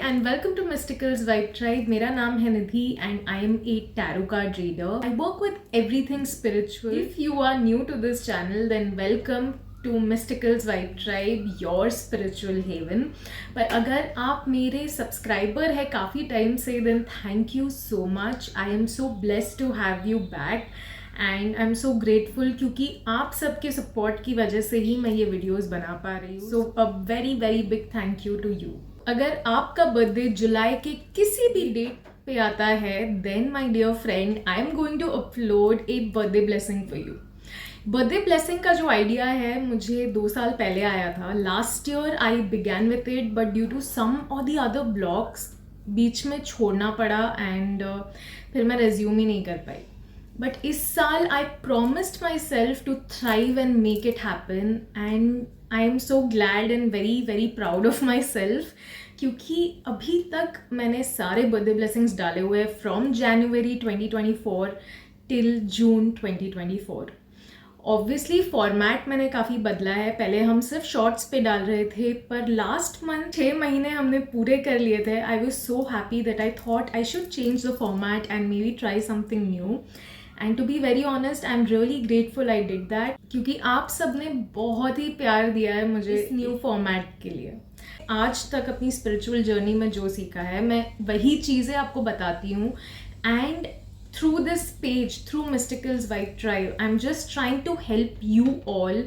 and welcome to Mysticals Vibe Tribe. मेरा नाम है निधि and I am a tarot card reader. I work with everything spiritual. If you are new to this channel, then welcome to Mysticals Vibe Tribe, your spiritual haven. पर अगर आप मेरे subscriber है काफ़ी time से, then thank you so much. I am so blessed to have you back. And I am so grateful क्योंकि आप सबके सपोर्ट की वजह से ही मैं ये वीडियोस बना पा रही हूँ. So a very very big thank you to you. अगर आपका बर्थडे जुलाई के किसी भी डेट पे आता है, then my dear friend, I am going to upload a birthday blessing for you. Birthday blessing का जो आइडिया है मुझे 2 साल पहले आया था. Last year I began with it, but due to some or the other blogs बीच में छोड़ना पड़ा एंड फिर मैं रेज्यूम ही नहीं कर पाई. बट इस साल I promised myself to thrive and make it happen and I am so glad and very very proud of myself क्योंकि अभी तक मैंने सारे बर्थडे ब्लेसिंग्स डाले हुए हैं from January 2024 till June 2024. Obviously format मैंने काफ़ी बदला है. पहले हम सिर्फ शॉर्ट्स पे डाल रहे थे, पर लास्ट मंथ 6 महीने हमने पूरे कर लिए थे. I was so happy that I thought I should change the format and maybe try something new. And to be very honest, I am really grateful I did that क्योंकि आप सब ने बहुत ही प्यार दिया है मुझे इस न्यू फॉर्मेट के लिए. आज तक अपनी स्पिरिचुअल जर्नी में जो सीखा है मैं वही चीज़ें आपको बताती हूँ. And through this page, through Mysticals Vibe Tribe, I'm just trying to help you all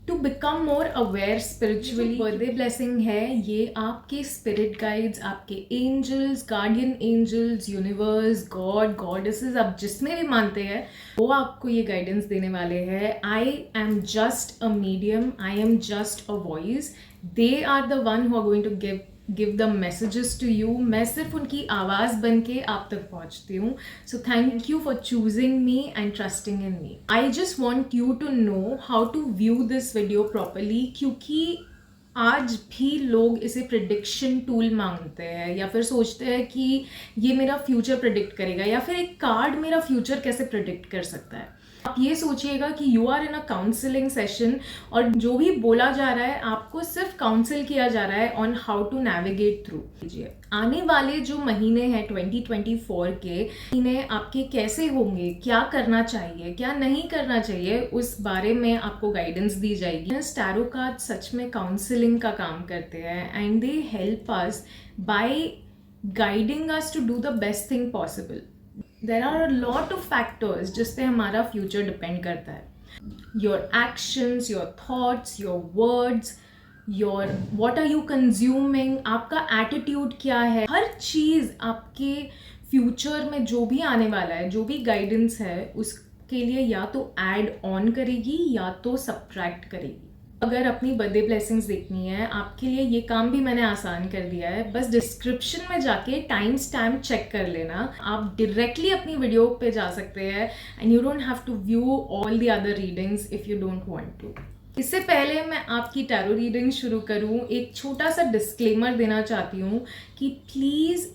to become more aware spiritually. Birthday blessing है ये आपके स्पिरिट गाइड्स, आपके angels, guardian angels, universe, God, goddesses, आप जिसमें भी मानते हैं वो आपको ये गाइडेंस देने वाले हैं. I am just a medium, I am just a voice. They are the one who are going to give the messages to you. मैं सिर्फ उनकी आवाज़ बन के आप तक पहुँचती हूँ. So thank you for choosing me and trusting in me. I just want you to know how to view this video properly क्योंकि आज भी लोग इसे प्रिडिक्शन टूल मांगते हैं या फिर सोचते हैं कि ये मेरा फ्यूचर प्रिडिक्ट करेगा या फिर एक कार्ड मेरा फ्यूचर कैसे प्रिडिक्ट कर सकता है. आप ये सोचिएगा कि you are in a counselling session और जो भी बोला जा रहा है आपको सिर्फ काउंसिल किया जा रहा है on how to navigate through. आने वाले जो महीने हैं 2024 के महीने आपके कैसे होंगे, क्या करना चाहिए, क्या नहीं करना चाहिए, उस बारे में आपको गाइडेंस दी जाएगी. टैरो कार्ड सच में काउंसलिंग का काम करते हैं and they help us by guiding us to do the best thing possible. There are a lot of factors जिस पे हमारा फ्यूचर डिपेंड करता है. Your actions, your thoughts, your words, your what are you consuming, आपका attitude क्या है, हर चीज़ आपके future में जो भी आने वाला है, जो भी गाइडेंस है उसके लिए या तो ऐड ऑन करेगी या तो सब्ट्रैक्ट करेगी. अगर अपनी बर्थडे ब्लेसिंग्स देखनी है आपके लिए ये काम भी मैंने आसान कर दिया है. बस डिस्क्रिप्शन में जाके टाइम स्टैम्प चेक कर लेना. आप डायरेक्टली अपनी वीडियो पे जा सकते हैं and you don't have to view all the other readings if you don't want to. इससे पहले मैं आपकी टैरो रीडिंग शुरू करूं, एक छोटा सा डिस्क्लेमर देना चाहती हूँ कि प्लीज़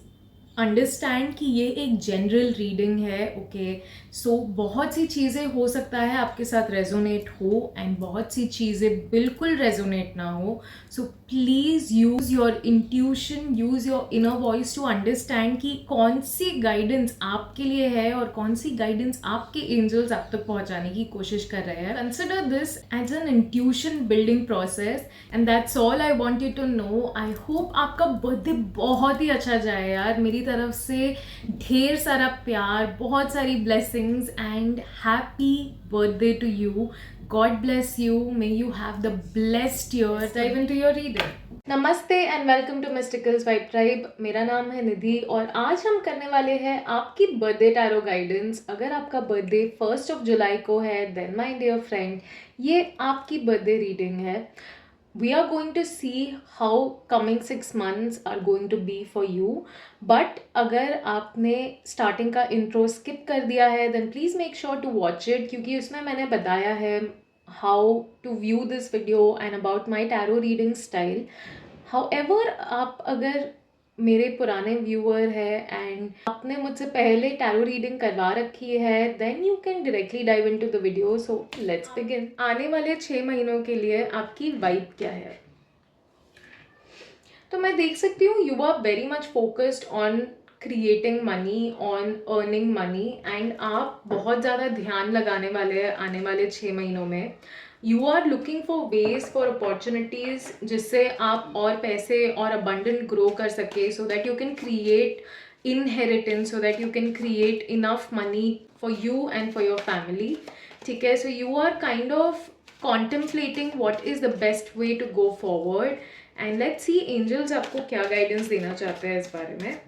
अंडरस्टैंड कि ये एक जनरल रीडिंग है. ओके, सो बहुत सी चीज़ें हो सकता है आपके साथ रेजोनेट हो एंड बहुत सी चीज़ें बिल्कुल रेजोनेट ना हो. So please use your intuition, use your inner voice to understand कि कौन सी गाइडेंस आपके लिए है और कौन सी गाइडेंस आपके एंजल्स आप तक पहुंचाने की कोशिश कर रहे हैं. Consider this as an intuition building process and that's all I want you to know. I hope आपका बर्थडे बहुत ही अच्छा जाए यार. मेरी तरफ से ढेर सारा प्यार, बहुत सारी blessings and happy birthday to you. God bless you. May you have the blessed year. Dive into your reading. नमस्ते and welcome to मिस्टिकल्स vibe tribe. मेरा नाम है निधि और आज हम करने वाले हैं आपकी बर्थडे टैरो गाइडेंस. अगर आपका बर्थडे 1 जुलाई को है देन माय डियर फ्रेंड ये आपकी बर्थडे रीडिंग है. We are going to see how coming 6 months are going to be for you. But अगर आपने स्टार्टिंग का इंट्रो स्किप कर दिया है then please make sure to watch it क्योंकि उसमें मैंने बताया है how to view this video and about my tarot reading style. However, आप अगर मेरे पुराने व्यूअर है एंड आपने मुझसे पहले टैरो रीडिंग करवा रखी है then you can directly dive into the video. So let's begin. आने वाले 6 महीनों के लिए आपकी वाइब क्या है? तो मैं देख सकती हूँ you are very much focused on creating money, on earning money, and आप बहुत ज़्यादा ध्यान लगाने वाले हैं आने वाले 6 महीनों में. You are looking for ways for opportunities जिससे आप और पैसे और अबंडेंट ग्रो कर सके, so that you can create inheritance, so that you can create enough money for you and for your family. ठीक है, so you are kind of contemplating what is the best way to go forward, and let's see angels आपको क्या guidance देना चाहते हैं इस बारे में.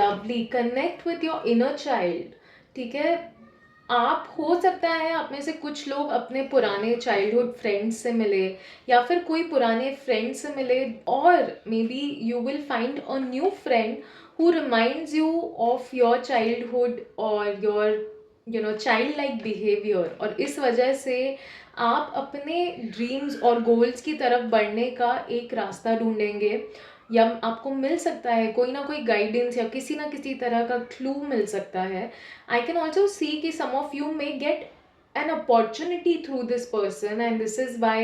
Lovely, connect with your inner child. ठीक है, आप हो सकता है आप में से कुछ लोग अपने पुराने चाइल्डहुड फ्रेंड्स से मिले, या फिर कोई पुराने फ्रेंड से मिले, और may be you will find a new friend who reminds you of your childhood और योर चाइल्ड लाइक बिहेवियर, और इस वजह से आप अपने ड्रीम्स और गोल्स की तरफ बढ़ने का एक रास्ता ढूंढेंगे, या आपको मिल सकता है कोई ना कोई गाइडेंस या किसी ना किसी तरह का क्लू मिल सकता है. I can also see कि some of you may get an opportunity through this person, and this is why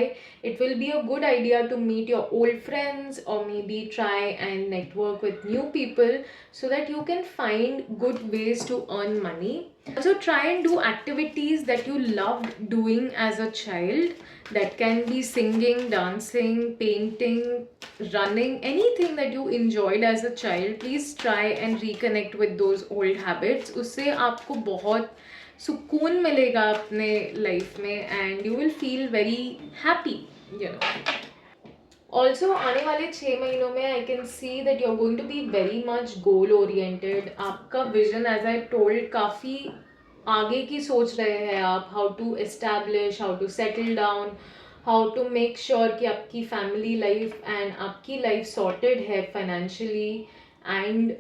it will be a good idea to meet your old friends, or maybe try and network with new people so that you can find good ways to earn money. Also try and do activities that you loved doing as a child. That can be singing, dancing, painting, running, anything that you enjoyed as a child. Please try and reconnect with those old habits. उससे आपको बहुत सुकून मिलेगा अपने life में, and you will feel very happy, you know. Also आने वाले 6 महीनों में I can see that you are going to be very much goal oriented. आपका विजन, एज आई टोल्ड, काफ़ी आगे की सोच रहे हैं आप. How to establish, how to settle down, how to make sure कि आपकी फैमिली लाइफ एंड आपकी लाइफ सॉर्टेड है financially, and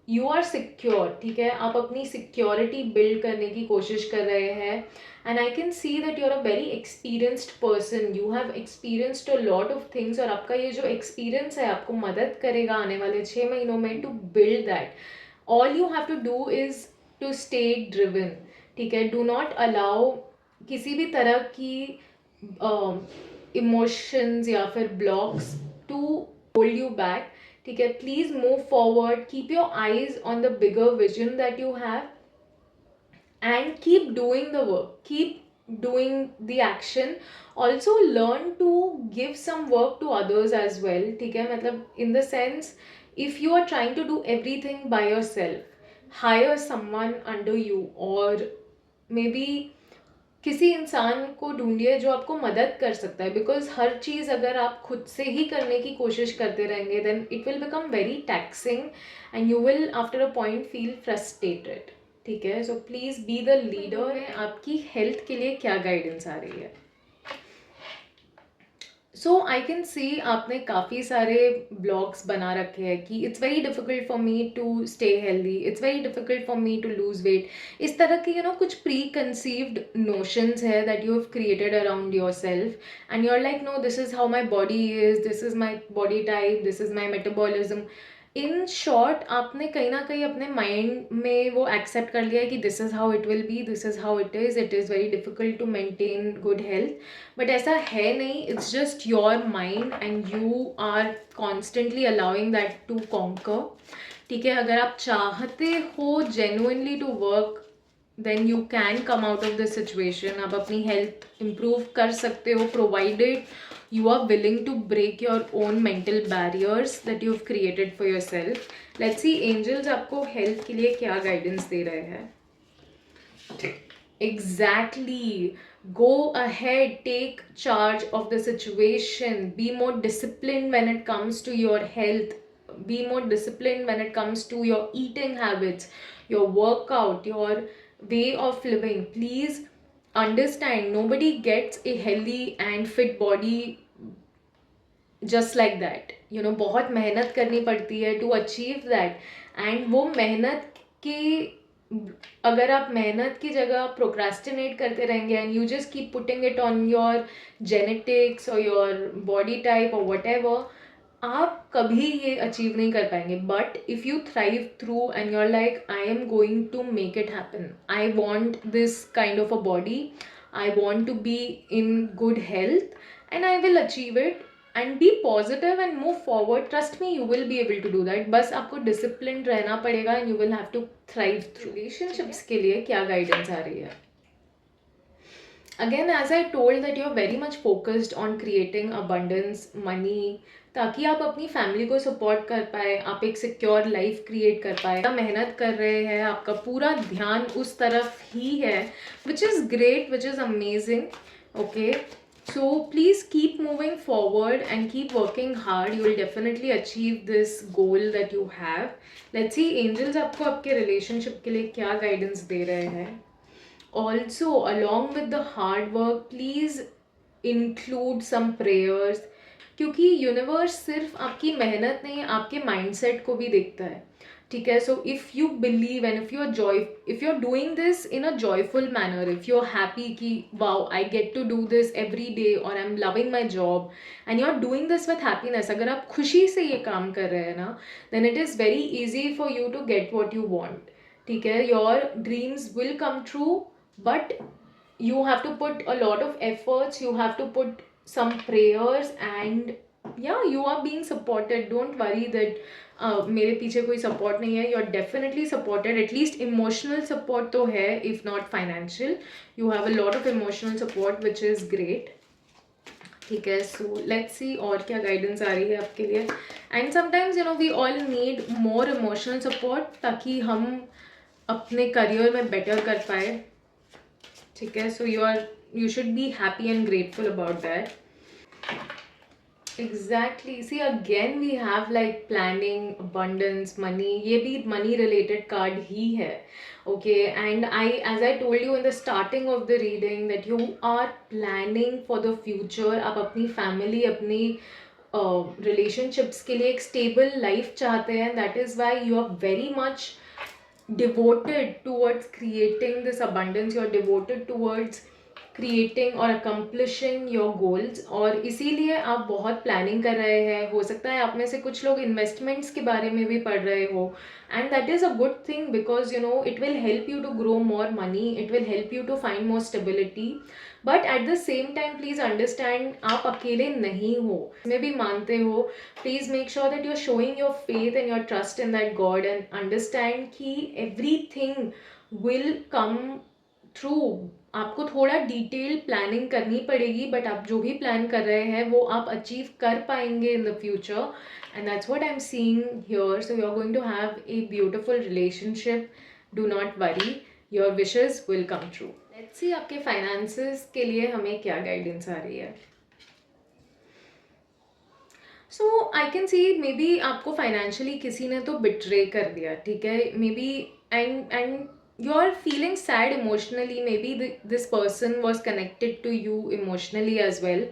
you are secure. ठीक है, आप अपनी सिक्योरिटी बिल्ड करने की कोशिश कर रहे हैं. And I can see that you are a very experienced person. You have experienced a lot of things, और आपका ये जो एक्सपीरियंस है आपको मदद करेगा आने वाले 6 महीनों में to build that. All you have to do is to stay driven. ठीक है, डू नॉट अलाउ किसी भी तरह की इमोशंस या फिर blocks to hold you back. ठीक है, please move forward, keep your eyes on the bigger vision that you have, and keep doing the work, keep doing the action. Also learn to give some work to others as well. ठीक है, मतलब in the sense, if you are trying to do everything by yourself, hire someone under you, or maybe किसी इंसान को ढूंढिए जो आपको मदद कर सकता है. बिकॉज हर चीज़ अगर आप खुद से ही करने की कोशिश करते रहेंगे, then it will become very taxing, and you will after a point feel frustrated. ठीक है, so please be the leader. आपकी हेल्थ के लिए क्या गाइडेंस आ रही है? सो आई कैन सी आपने काफ़ी सारे ब्लॉग्स बना रखे हैं कि it's very difficult for me to stay healthy, it's very difficult for me to lose weight. इस तरह के कुछ प्री कंसीव्ड नोशंस है that you have created around yourself, and you are like, no, this is how my body is, this is my body type, this is my metabolism. In short, आपने कहीं ना कहीं अपने mind में वो accept कर लिया है कि this is how it will be, this is how it is very difficult to maintain good health. But ऐसा है नहीं, it's just your mind, and you are constantly allowing that to conquer. ठीक है, अगर आप चाहते हो genuinely to work, then you can come out of this situation. आप अपनी हेल्थ इम्प्रूव कर सकते हो, provided you are willing to break your own mental barriers that you've created for yourself. Let's see angels आपको health के लिए क्या guidance दे रहे हैं. Exactly. Go ahead, take charge of the situation. Be more disciplined when it comes to your health. Be more disciplined when it comes to your eating habits, your workout, your way of living. Please understand, nobody gets a healthy and fit body just like that. बहुत मेहनत करनी पड़ती है to achieve that, and वो मेहनत की, अगर आप मेहनत की जगह प्रोक्रेस्टिनेट करते रहेंगे and you just keep putting it on your genetics or your body type or whatever, आप कभी ये अचीव नहीं कर पाएंगे. But if you thrive through and you are like, I am going to make it happen, I want this kind of a body, I want to be in good health, and I will achieve it. And be positive and move forward. Trust me, you will be able to do that. बस आपको disciplined रहना पड़ेगा and you will have to thrive through. Relationships के लिए क्या guidance आ रही है? Again, as I told that you're very much focused on creating abundance, money, ताकि आप अपनी फैमिली को सपोर्ट कर पाए, आप एक सिक्योर लाइफ क्रिएट कर पाए, आप मेहनत कर रहे हैं, आपका पूरा ध्यान उस तरफ ही है, which is great, which is amazing. Okay, so please keep moving forward and keep working hard. You will definitely achieve this goal that you have. Let's see angels आपको आपके relationship के लिए क्या guidance दे रहे हैं. Also, along with the hard work, please include some prayers, क्योंकि universe सिर्फ आपकी मेहनत नहीं, आपके माइंडसेट को भी देखता है. ठीक है, so if you believe and if you are doing this in a joyful manner, if you are happy कि wow I get to do this every day और I am loving my job and you are doing this with happiness, अगर आप खुशी से ये काम कर रहे हैं ना, then it is very easy for you to get what you want. ठीक है, your dreams will come true, but you have to put a lot of efforts, you have to put some prayers, and yeah, you are being supported. Don't worry that मेरे पीछे कोई support नहीं है. You're definitely supported, at least emotional support तो है, if not financial. You have a lot of emotional support, which is great. ठीक है, सो let's see और क्या गाइडेंस आ रही है आपके लिए. And sometimes we all need more emotional support, ताकि हम अपने करियर में बेटर कर पाए. ठीक है, सो you should be happy and grateful about that. Exactly. See, again we have like planning, abundance, money. ये भी money related card ही है. Okay, and as I told you in the starting of the reading, that you are planning for the future. आप अपनी family, अपनी relationships के लिए एक stable life चाहते हैं. That is why you are very much devoted towards creating this abundance. You're devoted towards creating or accomplishing your goals, और इसीलिए आप बहुत प्लानिंग कर रहे हैं. हो सकता है आप में से कुछ लोग इन्वेस्टमेंट्स के बारे में भी पढ़ रहे हो, and that is a good thing, because it will help you to grow more money, it will help you to find more stability. But at the same time please understand, आप अकेले नहीं हो, इसमें भी मानते हो. Please make sure that you are showing your faith and your trust in that God, and understand कि everything will come through. आपको थोड़ा डिटेल प्लानिंग करनी पड़ेगी, बट आप जो भी प्लान कर रहे हैं वो आप अचीव कर पाएंगे in the future, and that's what I am seeing here. So you are going to have a beautiful relationship. Do not worry, your wishes will come true. Let's see आपके finances के लिए हमें क्या guidance आ रही है. So I can see maybe आपको financially किसी ने तो बिट्रे कर दिया. ठीक है, maybe and you are feeling sad emotionally. Maybe this person was connected to you emotionally as well,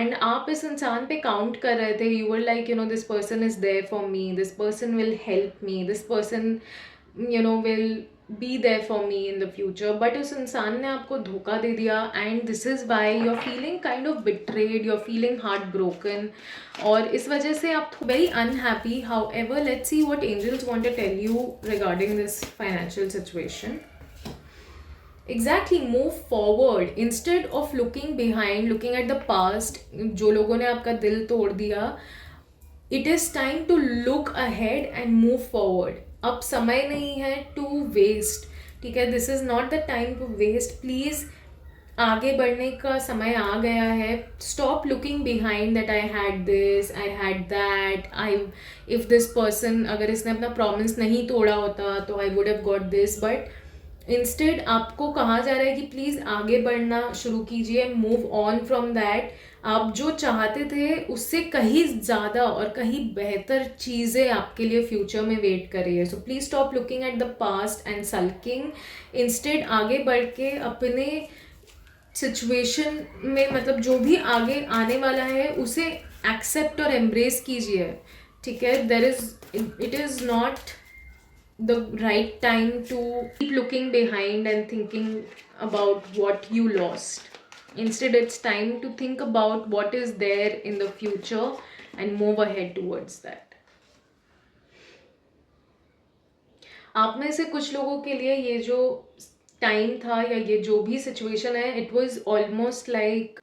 and आप इस इंसान पे काउंट कर रहे थे. you were like, this person is there for me, this person will help me, this person will be there for me in the future, but उस इंसान ने आपको धोखा दे दिया, and this is why you're feeling kind of betrayed, you're feeling heartbroken, और इस वजह से आप very unhappy. However, let's see what angels want to tell you regarding this financial situation. Exactly, move forward instead of looking behind, looking at the past. जो लोगों ने आपका दिल तोड़ दिया, it is time to look ahead and move forward. अब समय नहीं है टू वेस्ट. ठीक है, this is not the time to waste. Please आगे बढ़ने का समय आ गया है. Stop looking behind that I had this, I had that, if this person, अगर इसने अपना प्रॉमिस नहीं तोड़ा होता तो I would have got this. But instead आपको कहा जा रहा है कि प्लीज़ आगे बढ़ना शुरू कीजिए, मूव ऑन फ्रॉम दैट. आप जो चाहते थे उससे कहीं ज़्यादा और कहीं बेहतर चीज़ें आपके लिए फ्यूचर में वेट कर रही है. So please stop looking at the past and sulking. Instead आगे बढ़ के अपने सिचुएशन में, मतलब जो भी आगे आने वाला है उसे एक्सेप्ट और एम्ब्रेस कीजिए. ठीक है, it is not the right time to keep looking behind and thinking about what you lost. Instead, it's time to think about what is there in the future and move ahead towards that. आप में से कुछ लोगों के लिए ये जो time था या ये जो भी सिचुएशन है, it was almost like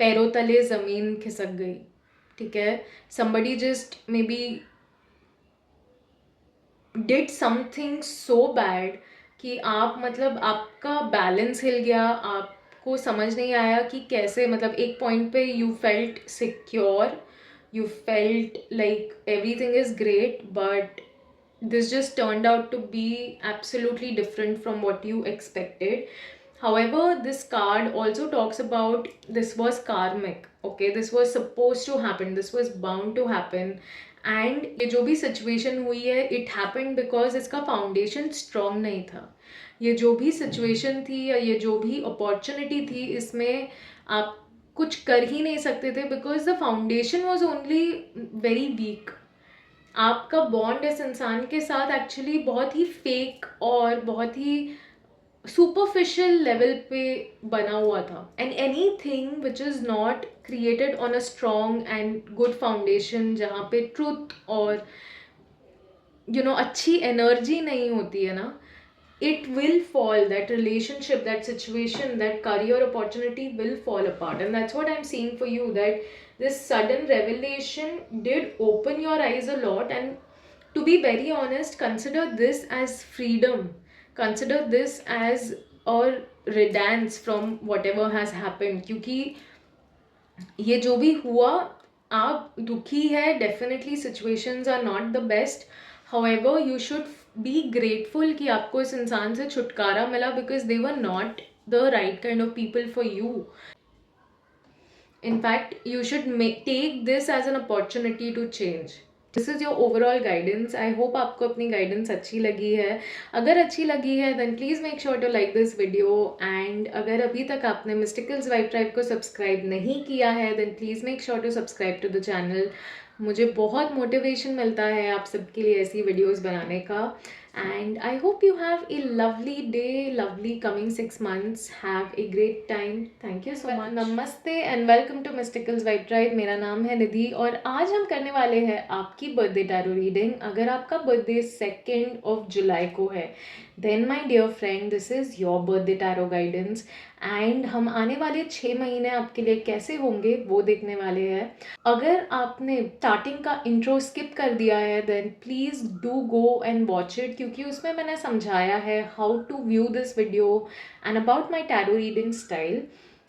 पैरों तले ज़मीन खिसक गई, ठीक है. somebody just maybe did something so bad कि आप मतलब आपका बैलेंस हिल गया, आपको समझ नहीं आया कि कैसे, मतलब एक पॉइंट पे you felt secure, you felt like everything is great, but this just turned out to be absolutely different from what you expected. However, this card also talks about this was karmic, okay, this was supposed to happen, this was bound to happen. And ये जो भी situation हुई है, it happened because इसका foundation strong नहीं था. ये जो भी situation थी या ये जो भी opportunity थी, इसमें आप कुछ कर ही नहीं सकते थे because the foundation was only very weak. आपका बॉन्ड इस इंसान के साथ एक्चुअली बहुत ही फेक और बहुत ही सुपरफिशियल लेवल पे बना हुआ था. And any thing which is not created on a strong and good foundation, जहाँ पे ट्रूथ और अच्छी एनर्जी नहीं होती है ना, it will fall, that relationship, that situation, that career opportunity will fall apart. And that's what I'm seeing for you, that this sudden revelation did open your eyes a lot. And to be very honest, consider this as freedom, consider this as a riddance from whatever has happened. क्योंकि ये जो भी हुआ, आप दुखी है, definitely situations are not the best. However, you should be grateful कि आपको इस इंसान से छुटकारा मिला because they were not the right kind of people for you. In fact, you should take this as an opportunity to change. This is your overall guidance. I hope आपको अपनी guidance अच्छी लगी है. अगर अच्छी लगी है then please make sure to like this video. And अगर अभी तक आपने Mysticals Vibe Tribe को subscribe नहीं किया है then please make sure to subscribe to the channel. मुझे बहुत मोटिवेशन मिलता है आप सबके लिए ऐसी वीडियोस बनाने का. And I hope you have a lovely day, lovely coming 6 months. Have a great time. Thank you so much. Namaste and welcome to Mysticals Vibe Tribe. मेरा नाम है निधि और आज हम करने वाले हैं आपकी बर्थडे टैरो रीडिंग. अगर आपका बर्थडे 2 जुलाई को है then my dear friend, this is your birthday tarot guidance. And हम आने वाले 6 महीने आपके लिए कैसे होंगे वो देखने वाले हैं. अगर आपने स्टार्टिंग का इंट्रो स्किप कर दिया है then please do go and watch it, क्योंकि उसमें मैंने समझाया है how to view this video and about my tarot reading style.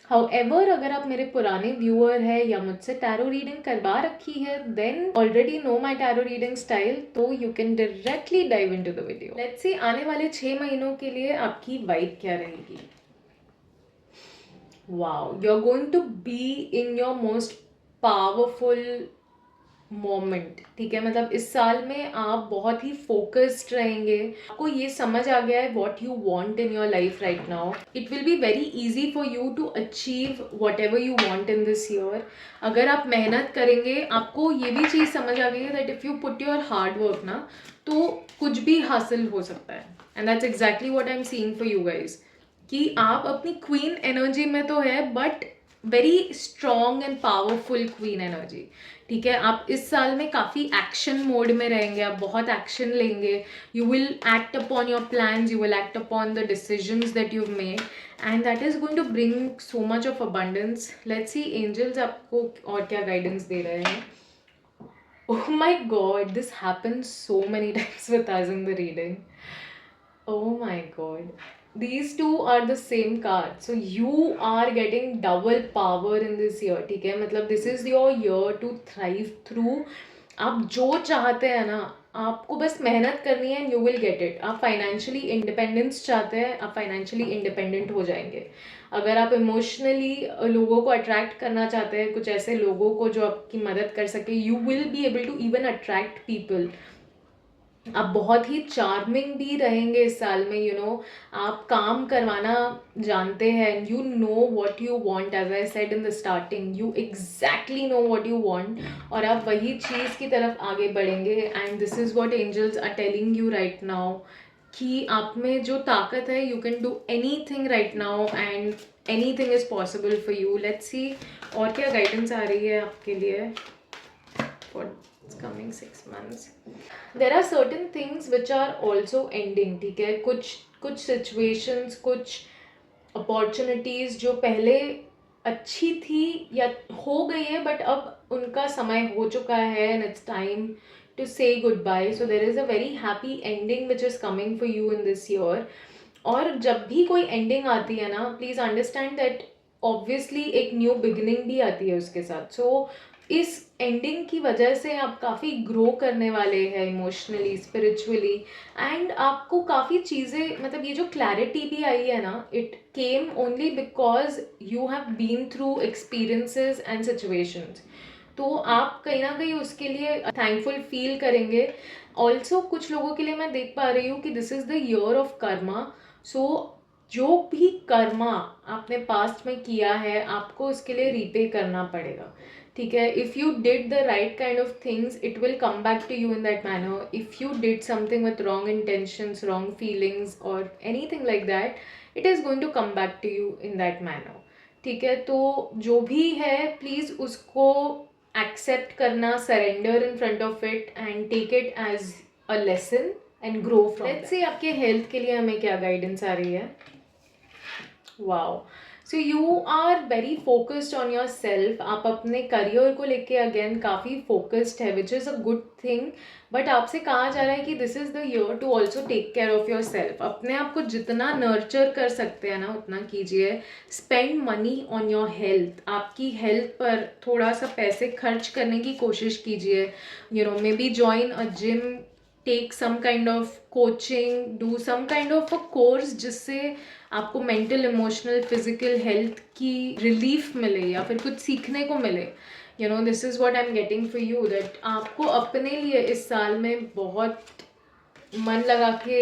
However, अगर आप मेरे पुराने व्यूअर है या मुझसे टैरो रीडिंग करवा रखी है then already know my tarot reading style, तो you can directly dive into the video. Let's see आने वाले 6 महीनों के लिए आपकी वाइब क्या रहेगी. Wow, you're going to be in your most powerful moment. ठीक है, मतलब इस साल में आप बहुत ही फोकस्ड रहेंगे. आपको ये समझ आ गया है what you want in your life right now. It will be very easy for you to achieve whatever you want in this year. अगर आप मेहनत करेंगे, आपको ये भी चीज़ समझ आ गई है that if you put your hard work ना, तो कुछ भी हासिल हो सकता है. And that's exactly what I'm seeing for you guys. कि आप अपनी क्वीन एनर्जी में तो है but very strong and powerful queen energy. ठीक है, आप इस साल में काफ़ी एक्शन मोड में रहेंगे, आप बहुत एक्शन लेंगे. You will act upon your plans, you will act upon the decisions that you made and that is going to bring so much of abundance. Let's see angels आपको और क्या guidance दे रहे हैं. Oh my god, this happens so many times with us in the reading. Oh my god. These two are the same card. So you are getting double power in this year. ठीक है, मतलब this is your year to thrive through. आप जो चाहते हैं ना, आपको बस मेहनत करनी है and you will get it. आप फाइनेंशियली इंडिपेंडेंस चाहते हैं, आप फाइनेंशियली इंडिपेंडेंट हो जाएंगे. अगर आप इमोशनली लोगों को अट्रैक्ट करना चाहते हैं, कुछ ऐसे लोगों को जो आपकी मदद कर सके, you will be able to even attract people. आप बहुत ही चार्मिंग भी रहेंगे इस साल में. आप काम करवाना जानते हैं. You know what you want, as I said in the starting, you exactly know what you want और आप वही चीज़ की तरफ आगे बढ़ेंगे. And this is what angels are telling you right now कि आप में जो ताकत है, you can do anything right now and anything is possible for you. Let's see और क्या गाइडेंस आ रही है आपके लिए for coming 6 months. There are certain things which are also ending. ठीक है, कुछ situations, कुछ opportunities जो पहले अच्छी थी या हो गई है, बट अब उनका समय हो चुका है and it's time to say goodbye. So there is a very happy ending which is coming for you in this year. और जब भी कोई एंडिंग आती है ना, प्लीज़ अंडरस्टैंड दैट ऑब्वियसली एक न्यू बिगिनिंग भी आती है उसके साथ. सो इस एंडिंग की वजह से आप काफ़ी ग्रो करने वाले हैं इमोशनली, स्पिरिचुअली, एंड आपको काफ़ी चीज़ें, मतलब ये जो क्लैरिटी भी आई है ना, it came only because you have been through experiences and situations. तो आप कहीं ना कहीं उसके लिए थैंकफुल फील करेंगे. ऑल्सो कुछ लोगों के लिए मैं देख पा रही हूँ कि this is the year of karma. So जो भी कर्मा आपने पास्ट में किया है, आपको उसके लिए रीपे करना पड़ेगा. ठीक है, if you did the right kind of things, it will come back to you in that manner. If you did something with wrong intentions, wrong feelings और anything like that, it is going to come back to you in that manner. ठीक है, तो जो भी है please उसको accept करना, surrender in front of it and take it as a lesson and grow from. Let's say आपके health के लिए हमें क्या गाइडेंस आ रही है. Wow, so you are very focused on yourself. आप अपने करियर को लेके अगेन काफ़ी फोकस्ड है, which is a good thing. But आपसे कहा जा रहा है कि this is the year to also take care of yourself. अपने आप को जितना नर्चर कर सकते हैं ना, उतना कीजिए. Spend money on your health. आपकी हेल्थ पर थोड़ा सा पैसे खर्च करने की कोशिश कीजिए. You know, maybe join a gym, take some kind of coaching, do some kind of a course जिससे आपको मेंटल, इमोशनल, फिजिकल हेल्थ की रिलीफ मिले या फिर कुछ सीखने को मिले. You know, this is what I am getting for you, that आपको अपने लिए इस साल में बहुत मन लगा के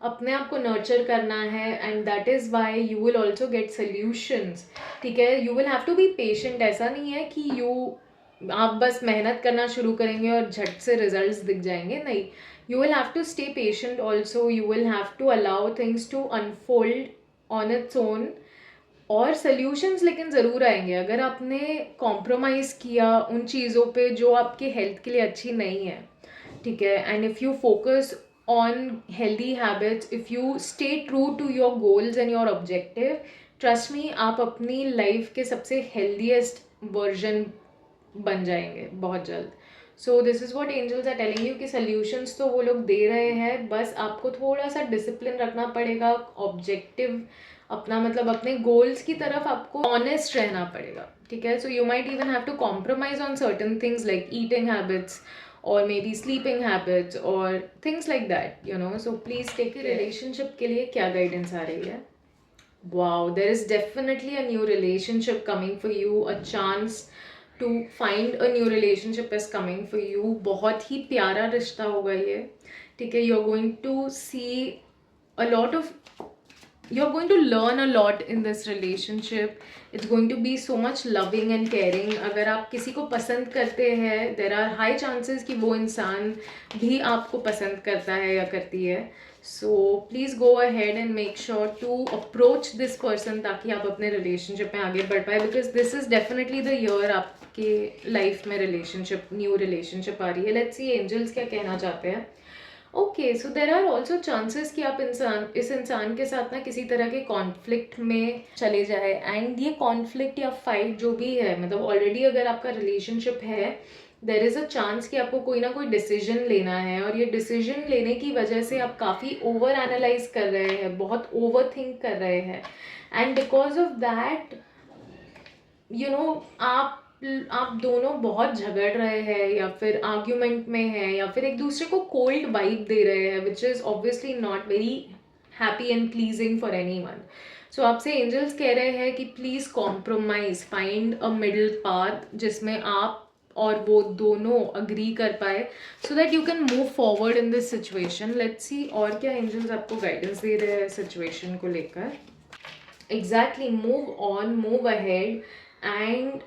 अपने आप को नर्चर करना है. And that is why you will also get solutions. ठीक है, you will have to be patient. ऐसा नहीं है कि आप बस मेहनत करना शुरू करेंगे और झट से रिजल्ट्स दिख जाएंगे. नहीं, you will have to stay patient also. You will have to allow things to unfold on its own. और सल्यूशंस लेकिन ज़रूर आएंगे अगर आपने कॉम्प्रोमाइज़ किया उन चीज़ों पे जो आपके हेल्थ के लिए अच्छी नहीं है. ठीक है, and if you focus on healthy habits, if you stay true to your goals and your objective, trust me, आप अपनी लाइफ के सबसे हेल्दीएस्ट वर्जन बन जाएंगे बहुत जल्द. So this is what angels are telling you कि सल्यूशंस तो वो लोग दे रहे हैं, बस आपको थोड़ा सा डिसिप्लिन रखना पड़ेगा. ऑब्जेक्टिव अपना, मतलब अपने गोल्स की तरफ आपको ऑनेस्ट रहना पड़ेगा. ठीक है, so you might even have to compromise on certain things like eating habits और मे बी स्लीपिंग हैबिट्स और things like that. You know, so please take care. Relationship के लिए क्या गाइडेंस आ रही है. Wow, there is definitely a new relationship coming for you. A chance to find a new relationship is coming for you. बहुत ही प्यारा रिश्ता होगा ये. ठीक है, you're going to see a lot of, you're going to learn a lot in this relationship. It's going to be so much loving and caring. अगर आप किसी को पसंद करते हैं, there are high chances कि वो इंसान भी आपको पसंद करता है या करती है. So please go ahead and make sure to approach this person ताकि आप अपने relationship में आगे बढ़ पाए, because this is definitely the year आपके life में relationship, new relationship आ रही है. Let's see angels क्या कहना चाहते हैं. Okay, so there are also chances कि आप इस इंसान के साथ ना किसी तरह के कॉन्फ्लिक्ट में चले जाए. एंड ये कॉन्फ्लिक्ट या फाइट जो भी है, मतलब ऑलरेडी अगर आपका रिलेशनशिप है, देर इज़ अ चांस कि आपको कोई ना कोई डिसीजन लेना है. और ये डिसीजन लेने की वजह से आप काफ़ी ओवर एनालाइज कर रहे हैं, बहुत ओवर थिंक कर रहे हैं. And because of that, you no, आप दोनों बहुत झगड़ रहे हैं या फिर आर्ग्यूमेंट में है या फिर एक दूसरे को कोल्ड वाइब दे रहे हैं, which is obviously not very happy and pleasing for any one. So आपसे एंजल्स कह रहे हैं कि please compromise, find a middle path जिसमें आप और वो दोनों अग्री कर पाए, so that you can move forward in this situation. Let's see और क्या एंजल्स आपको गाइडेंस दे रहे हैं सिचुएशन को लेकर. Exactly, move on, move ahead and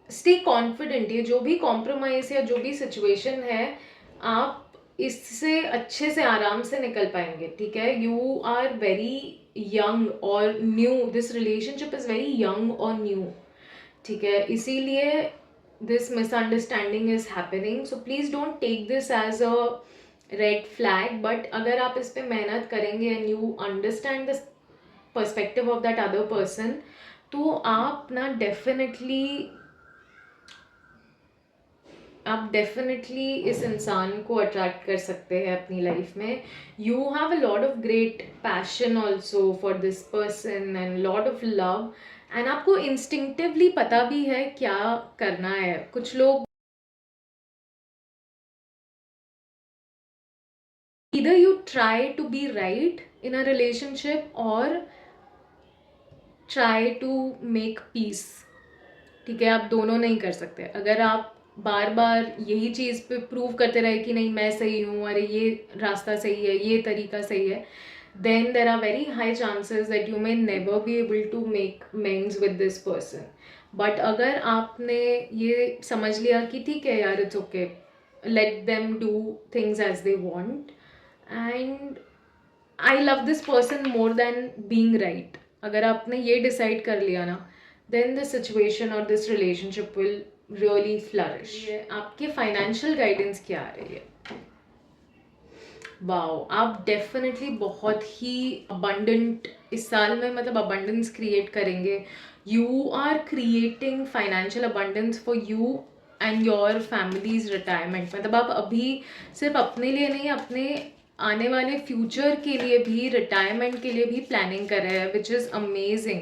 stay confident. ये जो भी कॉम्प्रोमाइज़ या जो भी सिचुएशन है, आप इससे अच्छे से आराम से निकल पाएंगे. ठीक है, यू आर वेरी यंग और new. This relationship is very young और न्यू. ठीक है, इसीलिए this misunderstanding is happening. So please don't take this as a red flag. But अगर आप इस पर मेहनत करेंगे and you understand the perspective of that other person, तो आप डेफिनेटली इस इंसान को अट्रैक्ट कर सकते हैं अपनी लाइफ में. You have a lot of great passion also for this person and lot of love, and आपको इंस्टिंक्टिवली पता भी है क्या करना है. कुछ लोग either you try to be right in a relationship or try to make peace. ठीक है, आप दोनों नहीं कर सकते. अगर आप बार बार यही चीज़ पे प्रूव करते रहे कि नहीं मैं सही हूँ, अरे ये रास्ता सही है, ये तरीका सही है, then there are very high chances that you may never be able to make amends with this person. But अगर आपने ये समझ लिया कि ठीक है यार, it's okay, let them do things as they want, and I love this person more than being right. अगर आपने ये डिसाइड कर लिया ना, then the situation or this relationship will really flourish. आपके फाइनेंशियल गाइडेंस क्या आ रही है? वाओ, आप डेफिनेटली बहुत ही अबंडेंट इस साल में, मतलब अबंडेंस क्रिएट करेंगे. You are creating financial abundance for you and your families retirement. मतलब आप अभी सिर्फ अपने लिए नहीं, अपने आने वाले फ्यूचर के लिए भी, रिटायरमेंट के लिए भी प्लानिंग कर रहे हैं, विच इज़ अमेजिंग.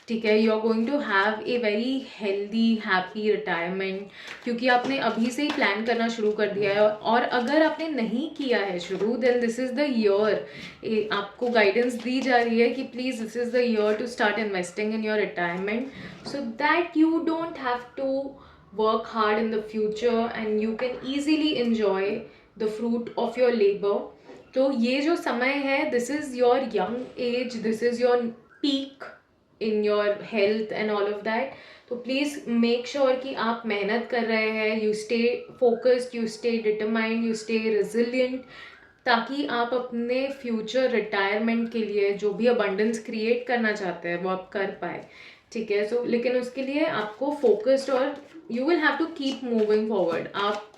ठीक है, you are going to have a very healthy happy retirement, क्योंकि आपने अभी से ही प्लान करना शुरू कर दिया है. और अगर आपने नहीं किया है शुरू, then this is the year. आपको गाइडेंस दी जा रही है कि please this is the year to start investing in your retirement, so that you don't have to work hard in the future and you can easily enjoy the fruit of your labor. तो ये जो समय है, this is your young age, this is your peak in your health and all of that. तो please make sure कि आप मेहनत कर रहे हैं, you stay focused, you stay determined, you stay resilient, ताकि आप अपने फ्यूचर रिटायरमेंट के लिए जो भी अबंडेंस क्रिएट करना चाहते हैं वो आप कर पाए. ठीक है, सो लेकिन उसके लिए आपको फोकस्ड, और you will have to keep moving forward. आप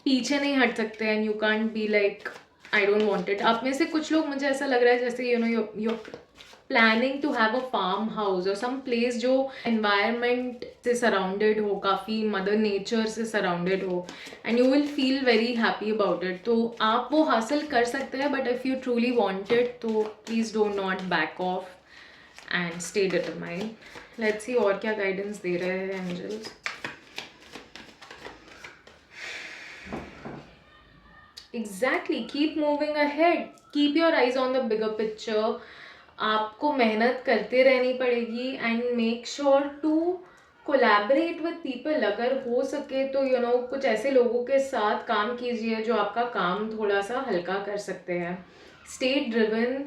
पीछे नहीं हट सकते and you can't be like I don't want it. आप में से कुछ लोग, मुझे ऐसा लग रहा है जैसे you know you planning to have a farm house और सम प्लेस जो एनवायरनमेंट से सराउंडेड हो, काफ़ी मदर नेचर से सराउंडेड हो, and you will feel very happy about it. तो आप वो हासिल कर सकते हैं, but if you truly want it तो please do not back off and stay determined. Let's see और क्या गाइडेंस दे रहे हैं angels. Exactly, keep moving ahead, keep your eyes on the bigger picture. आपको मेहनत करते रहनी पड़ेगी and make sure to collaborate with people. अगर हो सके तो यू नो कुछ ऐसे लोगों के साथ काम कीजिए जो आपका काम थोड़ा सा हल्का कर सकते हैं. Stay driven.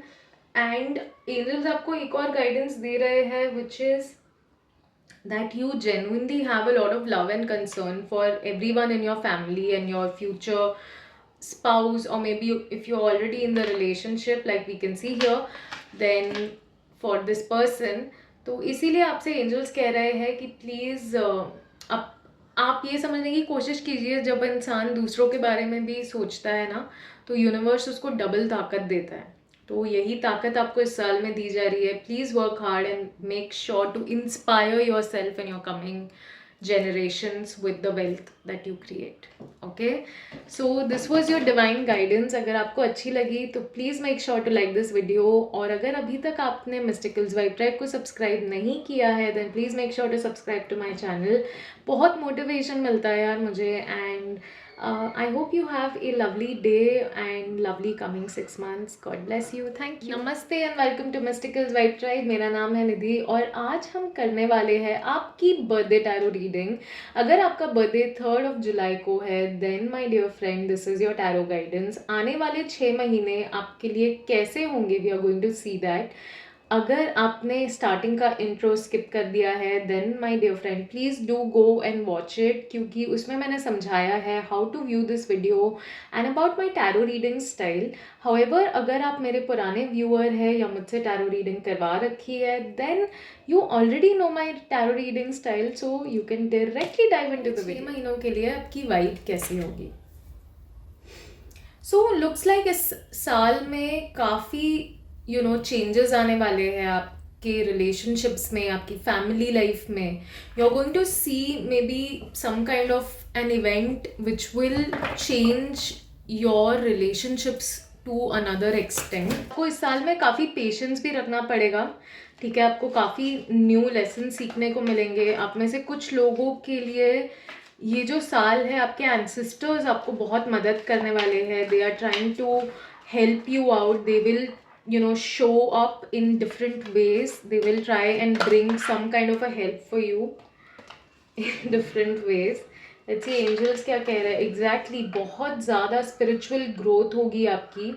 एंड एंजल्स आपको एक और गाइडेंस दे रहे हैं, which is that you genuinely have a lot of love and concern for everyone in your family and your future spouse, or maybe if you're already in the relationship like we can see here, then for this person. तो इसीलिए आपसे angels कह रहे हैं कि please आप ये समझने की कोशिश कीजिए, जब इंसान दूसरों के बारे में भी सोचता है ना, तो यूनिवर्स उसको डबल ताकत देता है. तो यही ताकत आपको इस साल में दी जा रही है. Please work hard and make sure to inspire yourself and your coming generations with the wealth that you create. Okay, so this was your divine guidance. अगर आपको अच्छी लगी तो please make sure to like this video, और अगर अभी तक आपने मिस्टिकल्स वाइब ट्राइब को सब्सक्राइब नहीं किया है then please make sure to subscribe to my channel. बहुत मोटिवेशन मिलता है यार मुझे, and I hope you have a lovely day and lovely coming 6 months. God bless you. Thank you. Namaste and welcome to Mysticals Vibe Tribe. मेरा नाम है निधि और आज हम करने वाले हैं आपकी बर्थडे टैरो रीडिंग. अगर आपका बर्थडे 3rd of July को है then my dear friend, this is your tarot guidance. आने वाले 6 महीने आपके लिए कैसे होंगे, we are going to see that. अगर आपने स्टार्टिंग का इंट्रो स्किप कर दिया है then my dear friend please do go and watch it, क्योंकि उसमें मैंने समझाया है how to view this video and about my tarot reading style. However, अगर आप मेरे पुराने व्यूअर हैं या मुझसे टैरो रीडिंग करवा रखी है then you already know my tarot reading style, so you can directly dive into the video. 6 महीनों के लिए आपकी वाइब कैसी होगी? सो लुक्स लाइक इस साल में काफ़ी चेंजेस आने वाले हैं के रिलेशनशिप्स में, आपकी फैमिली लाइफ में, you are going to see maybe some kind of an event which will change your relationships to another extent. आपको इस साल में काफ़ी पेशेंस भी रखना पड़ेगा, ठीक है. आपको काफ़ी न्यू लेसन सीखने को मिलेंगे. आप में से कुछ लोगों के लिए ये जो साल है, आपके एंसेस्टर्स आपको बहुत मदद करने वाले हैं. They are trying to help you out. They will, you know, show up in different ways. They will try and bring some kind of a help for you in different ways. Let's see angels क्या कह रहे हैं. Exactly, बहुत ज़्यादा spiritual growth होगी आपकी.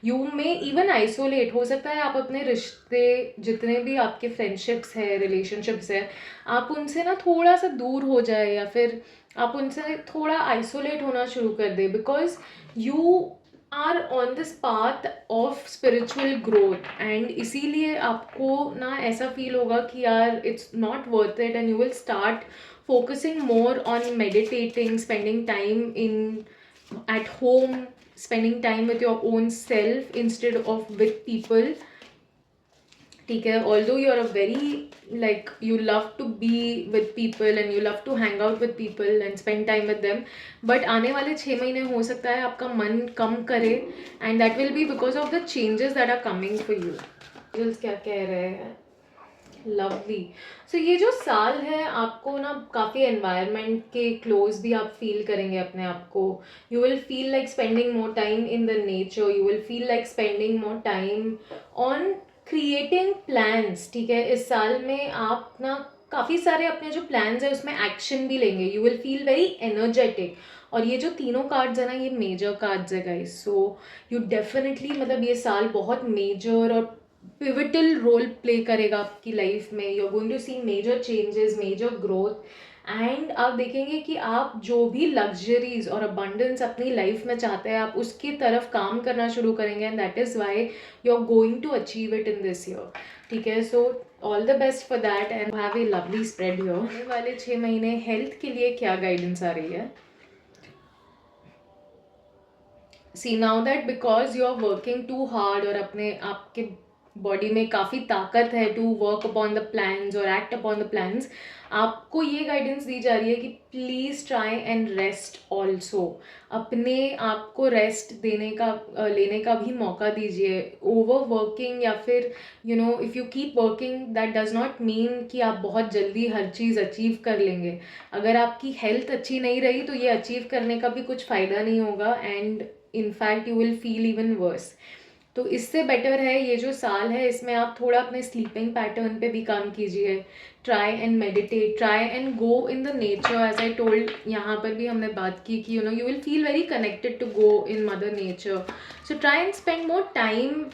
You may even isolate. हो सकता है आप अपने रिश्ते, जितने भी आपके friendships है, relationships है, आप उनसे ना थोड़ा सा दूर हो जाए, या फिर आप उनसे थोड़ा isolate होना शुरू कर दे, because you are on this path of spiritual growth. And इसीलिए आपको ना ऐसा फील होगा कि यार it's not worth it, and you will start focusing more on meditating, spending time in at home, spending time with your own self instead of with people. ठीक है. Although you are a very like you love to be with people and you love to hang out with people and spend time with them, but आने वाले 6 महीने हो सकता है आपका मन कम करे, and that will be because of the changes that are coming for you. Angels क्या कह रहे हैं. लवली. सो ये जो साल है, आपको ना काफ़ी एनवायरनमेंट के क्लोज भी आप फील करेंगे अपने आप को. You will feel like spending more time in the nature. You will feel like spending more time on creating plans. ठीक है. इस साल में आप ना काफ़ी सारे अपने जो प्लान्स है उसमें एक्शन भी लेंगे. You will feel very energetic. और ये जो तीनों कार्ड्स है ना, ये मेजर कार्ड्स है गाइस. सो यू डेफिनेटली, मतलब ये साल बहुत मेजर और पिविटल रोल प्ले करेगा आपकी लाइफ में. You are going to see major changes, major growth. And आप देखेंगे कि आप जो भी लग्जरीज और अबंडेंस अपनी लाइफ में चाहते हैं, आप उसकी तरफ काम करना शुरू करेंगे. And that is why you are going to achieve it in this year. ठीक है. So all the best for that and have a lovely spread here. आने वाले 6 महीने हेल्थ के लिए क्या गाइडेंस आ रही है. See now that because you are working too hard, और अपने आपके बॉडी में काफ़ी ताकत है to work upon the plans और एक्ट अपॉन द प्लान्स, आपको ये गाइडेंस दी जा रही है कि please try and rest also. अपने आप को रेस्ट देने का लेने का भी मौका दीजिए. ओवर वर्किंग या फिर you know if you keep working, that does not mean कि आप बहुत जल्दी हर चीज़ अचीव कर लेंगे. अगर आपकी हेल्थ अच्छी नहीं रही तो ये अचीव करने का भी कुछ फ़ायदा नहीं होगा, and in fact you will feel even worse. तो इससे बेटर है ये जो साल है, इसमें आप थोड़ा अपने स्लीपिंग पैटर्न पे भी काम कीजिए. Try and meditate, try and go in the nature. As I told, यहाँ पर भी हमने बात की कि you will feel very connected to go in mother nature. So try and spend more time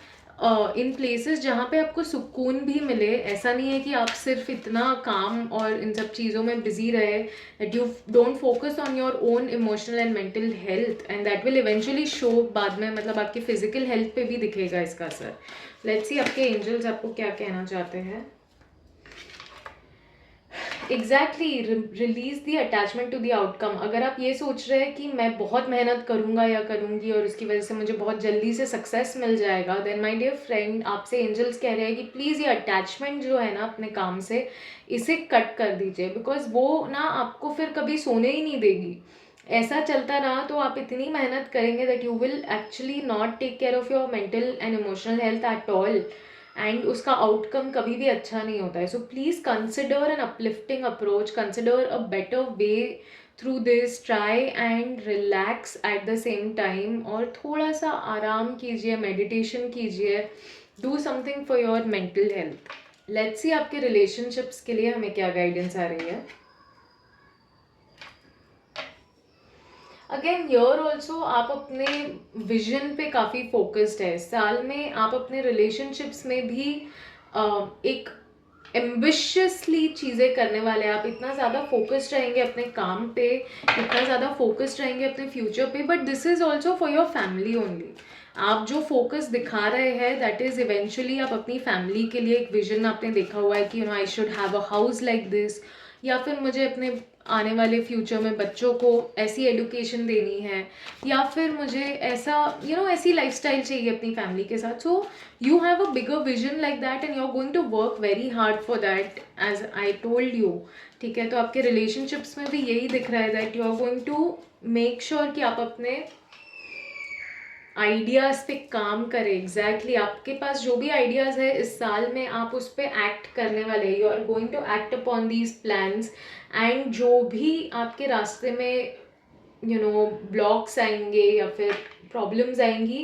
in places जहाँ पे आपको सुकून भी मिले. ऐसा नहीं है कि आप सिर्फ इतना काम और इन सब चीज़ों में बिजी रहे that you don't focus on your own emotional and mental health, and that will eventually show बाद में, मतलब आपकी फिजिकल हेल्थ पे भी दिखेगा इसका असर. लेट्स सी आपके एंजल्स आपको क्या कहना चाहते हैं. Exactly, release the attachment to the outcome. अगर आप ये सोच रहे हैं कि मैं बहुत मेहनत करूँगा या करूँगी और उसकी वजह से मुझे बहुत जल्दी से सक्सेस मिल जाएगा, देन माय डियर फ्रेंड, आपसे एंजल्स कह रहे हैं कि प्लीज़ ये अटैचमेंट जो है ना अपने काम से, इसे कट कर दीजिए. बिकॉज वो ना आपको फिर कभी सोने ही नहीं देगी. ऐसा चलता रहा तो आप इतनी मेहनत करेंगे that you will actually not take care of your mental and emotional health at all, and उसका आउटकम कभी भी अच्छा नहीं होता है. So please consider an uplifting approach, consider a better way through this. Try and relax at the same time, और थोड़ा सा आराम कीजिए, मेडिटेशन कीजिए, do something for your mental health. Let's see आपके रिलेशनशिप्स के लिए हमें क्या गाइडेंस आ रही है. अगेन ईयर ऑल्सो आप अपने विजन पे काफ़ी फोकस्ड है. साल में आप अपने रिलेशनशिप्स में भी एक एम्बिशियसली चीज़ें करने वाले हैं. आप इतना ज़्यादा फोकस्ड रहेंगे अपने काम पे, इतना ज़्यादा फोकस्ड रहेंगे अपने फ्यूचर पे, but this is also for your family only. आप जो फोकस दिखा रहे हैं दैट इज़ इवेंचुअली आप अपनी फैमिली के लिए एक विजन आपने देखा हुआ है कि I should have a house like this, या फिर मुझे अपने आने वाले फ्यूचर में बच्चों को ऐसी एडुकेशन देनी है, या फिर मुझे ऐसा ऐसी लाइफस्टाइल चाहिए अपनी फैमिली के साथ. So you have a bigger vision like that and you are going to work very hard for that as I told you. ठीक है, तो आपके रिलेशनशिप्स में भी यही दिख रहा है that you are going to make sure कि आप अपने आइडियाज़ पे काम करें. एग्जैक्टली आपके पास जो भी आइडियाज़ है इस साल में आप उस पर एक्ट करने वाले, you are going to act upon these plans. And जो भी आपके रास्ते में ब्लॉक्स आएंगे या फिर प्रॉब्लम्स आएंगी,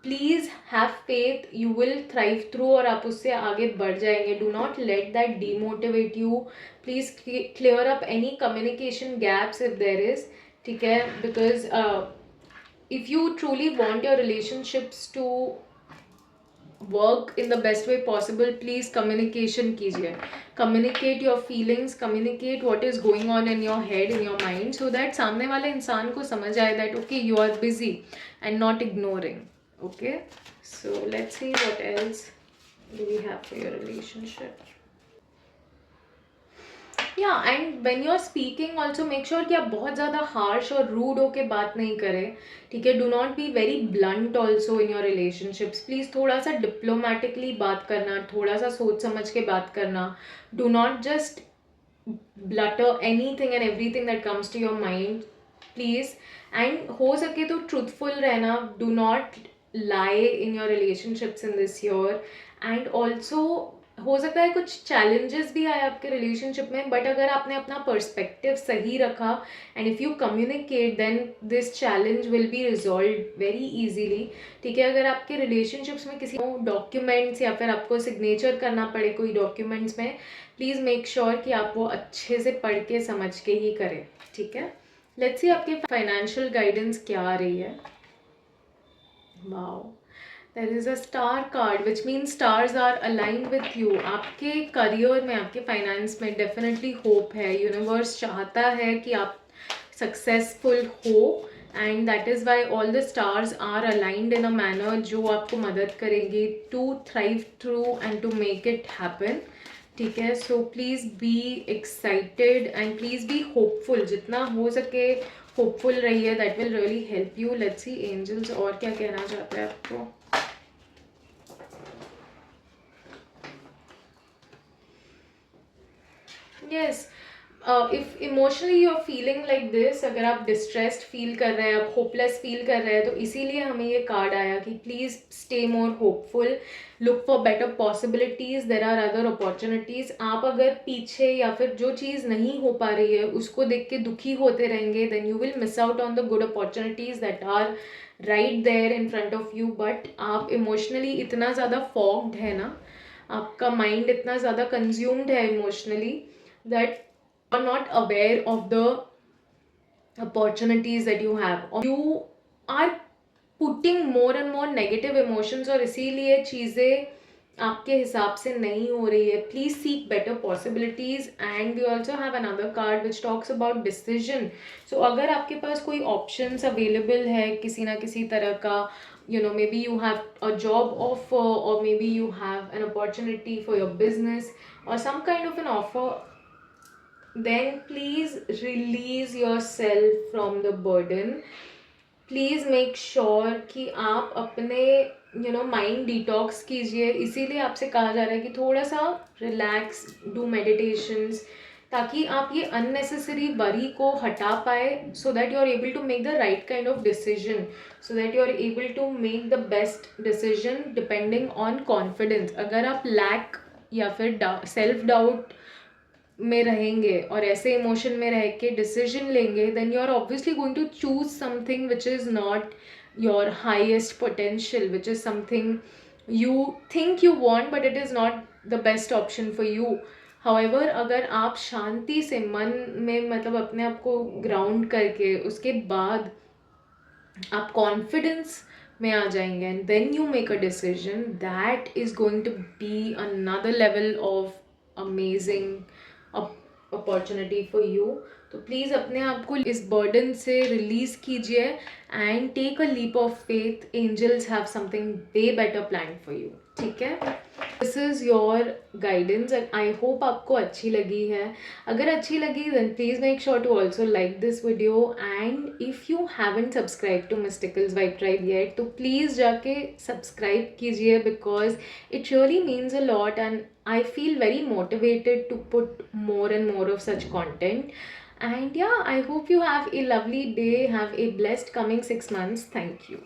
please have faith, you will thrive through और आप उससे आगे बढ़ जाएंगे. Do not let that demotivate you. Please clear up any communication gaps if there is. ठीक है, because if you truly want your relationships to work in the best way possible, please communication कीजिए. Communicate your feelings, communicate what is going on in your head, in your mind, so that सामने वाले इंसान को समझ आए that okay, you are busy and not ignoring. Okay, so let's see what else do we have for your relationship. या and when you are speaking also make sure कि आप बहुत ज़्यादा हार्श और रूड होके बात नहीं करें. ठीक है, do not be very blunt also in your relationships. Please थोड़ा सा डिप्लोमेटिकली बात करना, थोड़ा सा सोच समझ के बात करना. Do not just blurt anything and everything that comes to your mind please. And हो सके तो ट्रूथफुल रहना. Do not lie in your relationships in this year. And also हो सकता है कुछ चैलेंजेस भी आए आपके रिलेशनशिप में, बट अगर आपने अपना पर्सपेक्टिव सही रखा and if you communicate then this challenge will be resolve very easily. ठीक है, अगर आपके रिलेशनशिप्स में किसी डॉक्यूमेंट्स या फिर आपको सिग्नेचर करना पड़े कोई डॉक्यूमेंट्स में, प्लीज़ मेक श्योर कि आप वो अच्छे से पढ़ के समझ के ही करें. ठीक है, लेट्स सी आपके फाइनेंशियल गाइडेंस क्या आ रही है. Wow, there is a star card which means stars are aligned with you. आपके करियर में, आपके फाइनेंस में डेफिनेटली होप है. यूनिवर्स चाहता है कि आप सक्सेसफुल हो and that is why all the stars are aligned in a manner जो आपको मदद करेंगे to thrive through and to make it happen. ठीक है, so please be excited and please be hopeful. जितना हो सके होपफुल रहिए, that will really help you. Let's see angels और क्या कहना चाहते हैं आपको. Yes, if emotionally you're feeling like this, अगर आप डिस्ट्रेस्ड फील कर रहे हैं, आप होपलेस फील कर रहे हैं, तो इसीलिए हमें ये कार्ड आया कि please stay more hopeful, look for better possibilities, there are other opportunities. आप अगर पीछे या फिर जो चीज़ नहीं हो पा रही है उसको देख के दुखी होते रहेंगे, then you will miss out on the good opportunities that are right there in front of you. But आप इमोशनली इतना ज़्यादा फॉग्ड है ना, आपका माइंड इतना ज़्यादा कंज्यूम्ड है emotionally that you are not aware of the opportunities that you have, or you are putting more and more negative emotions और इसीलिए चीज़ें आपके हिसाब से नहीं हो रही है. Please seek better possibilities. And we also have another card which talks about decision. So अगर आपके पास कोई ऑप्शंस अवेलेबल है किसी ना किसी तरह का, maybe you have a job offer or maybe you have an opportunity for your business or some kind of an offer, then please release yourself from the burden. Please make sure कि आप अपने mind detox कीजिए. इसीलिए आपसे कहा जा रहा है कि थोड़ा सा रिलैक्स, डू मेडिटेशंस, ताकि आप ये अननेसेसरी वरी को हटा पाए, so that you are able to make the right kind of decision, so that you are able to make the best decision depending on confidence. अगर आप लैक या फिर सेल्फ डाउट में रहेंगे और ऐसे इमोशन में रह के डिसीजन लेंगे, then you are obviously going to choose something which is not your highest potential, which is something you think you want but it is not the best option for you. However, अगर आप शांति से मन में मतलब अपने आप को ground करके उसके बाद आप कॉन्फिडेंस में आ जाएंगे and then you make a decision, that is going to be another level of amazing opportunity for you. तो प्लीज़ अपने आप को इस बर्डन से रिलीज़ कीजिए and take a leap of faith. Angels have something way better plan for you. ठीक है, this is your guidance and I hope आपको अच्छी लगी है. अगर अच्छी लगी then please make sure to also like this video, and if you haven't subscribe to मिस्टिकल्स vibe Tribe yet तो प्लीज़ जाके सब्सक्राइब कीजिए, because it really means a lot and I feel very motivated to put more and more of such content. And yeah, I hope you have a lovely day. Have a blessed coming 6 months. Thank you.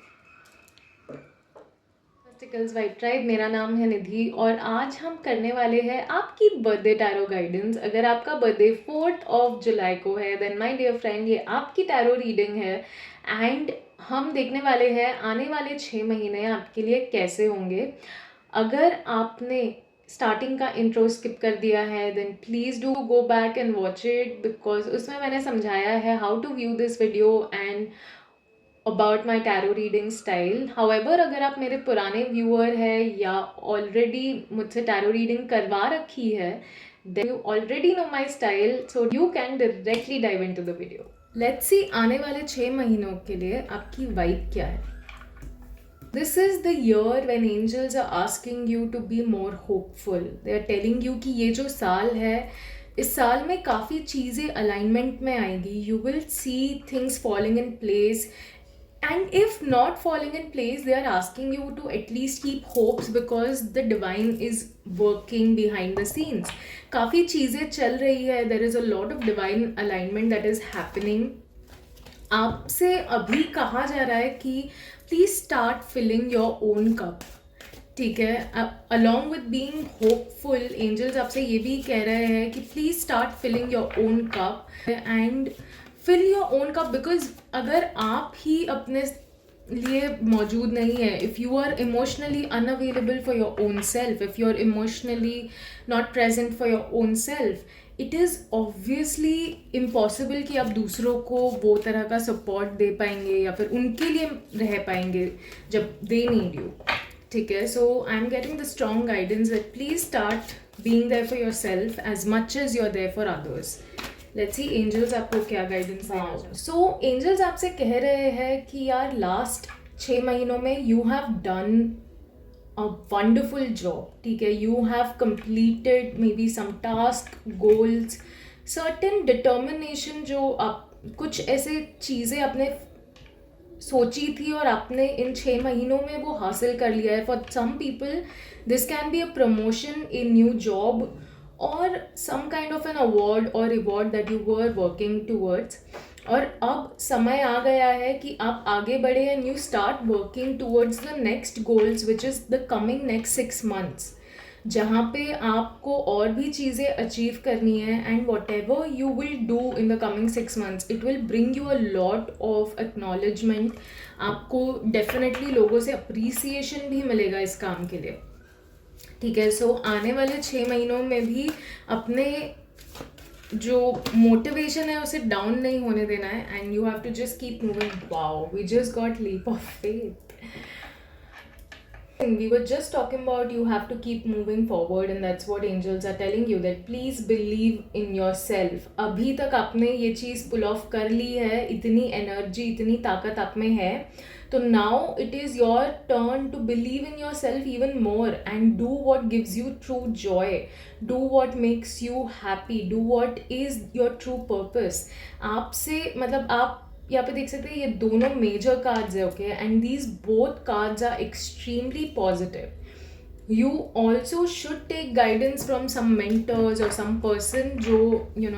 Mysticals Vibe Tribe, मेरा नाम है निधि और आज हम करने वाले हैं आपकी बर्थडे टैरो गाइडेंस. अगर आपका बर्थडे 4 जुलाई को है देन माय डियर फ्रेंड ये आपकी टैरो रीडिंग है एंड हम देखने वाले हैं आने वाले 6 महीने आपके लिए कैसे होंगे. अगर आपने स्टार्टिंग का इंट्रो स्किप कर दिया है then please do go back and watch it, because उसमें मैंने समझाया है how to view this video and about my tarot reading style. However अगर आप मेरे पुराने व्यूअर हैं या ऑलरेडी मुझसे टैरो रीडिंग करवा रखी है then you already know my style, so you can directly dive in to the video. Let's see आने वाले 6 महीनों के लिए आपकी वाइब क्या है. This is the year when angels are asking you to be more hopeful. They are telling you कि ये जो साल है इस साल में काफ़ी चीज़ें अलाइनमेंट में आएंगी. You will see things falling in place, and if not falling in place they are asking you to at least keep hopes because the divine is working behind the scenes. काफ़ी चीज़ें चल रही है. There is a lot of divine alignment that is happening. आपसे अभी कहा जा रहा है कि please start filling your own cup. ठीक है, along with being hopeful angels आपसे ये भी कह रहे हैं कि please start filling your own cup and fill your own cup, because अगर आप ही अपने लिए मौजूद नहीं है, if you are emotionally unavailable for your own self, if you are emotionally not present for your own self, it is obviously impossible कि आप दूसरों को वो तरह का सपोर्ट दे पाएंगे या फिर उनके लिए रह पाएंगे जब दे नीड यू. ठीक है, so I am getting the strong guidance that please start being there for yourself as much as you are there for others. Let's see angels आपको क्या गाइडेंस देंगे. सो एंजल्स आपसे कह रहे हैं कि यार लास्ट 6 महीनों में you have done a wonderful job. ठीक है, you have completed maybe some task, goals, certain determination जो आप कुछ ऐसे चीज़ें आपने सोची थी और आपने इन 6 महीनों में वो हासिल कर लिया है. For some people this can be a promotion, a new job or some kind of an award or reward that you were working towards. और अब समय आ गया है कि आप आगे बढ़े and you start working towards the next goals which is the coming next 6 months, जहाँ पे आपको और भी चीज़ें अचीव करनी है. And what ever you will do in the coming 6 months it will bring you a lot of acknowledgement. आपको definitely लोगों से अप्रिसिएशन भी मिलेगा इस काम के लिए. ठीक है, सो आने वाले 6 महीनों में भी अपने जो मोटिवेशन है उसे डाउन नहीं होने देना है and you have to just keep moving. Wow, we just got leap of faith. We were just talking about you have to keep moving forward and that's what angels are telling you, that please believe in yourself. अभी तक आपने ये चीज़ पुल of कर ली है, इतनी energy इतनी ताकत आप में है, तो now it is your turn to believe in yourself even more and do what gives you true joy, do what makes you happy, do what is your true purpose. आपसे मतलब आप यहाँ पे देख सकते हैं ये दोनों मेजर कार्ड्स है. Okay, and these both cards are extremely positive. You also should take guidance from some mentors और सम पर्सन जो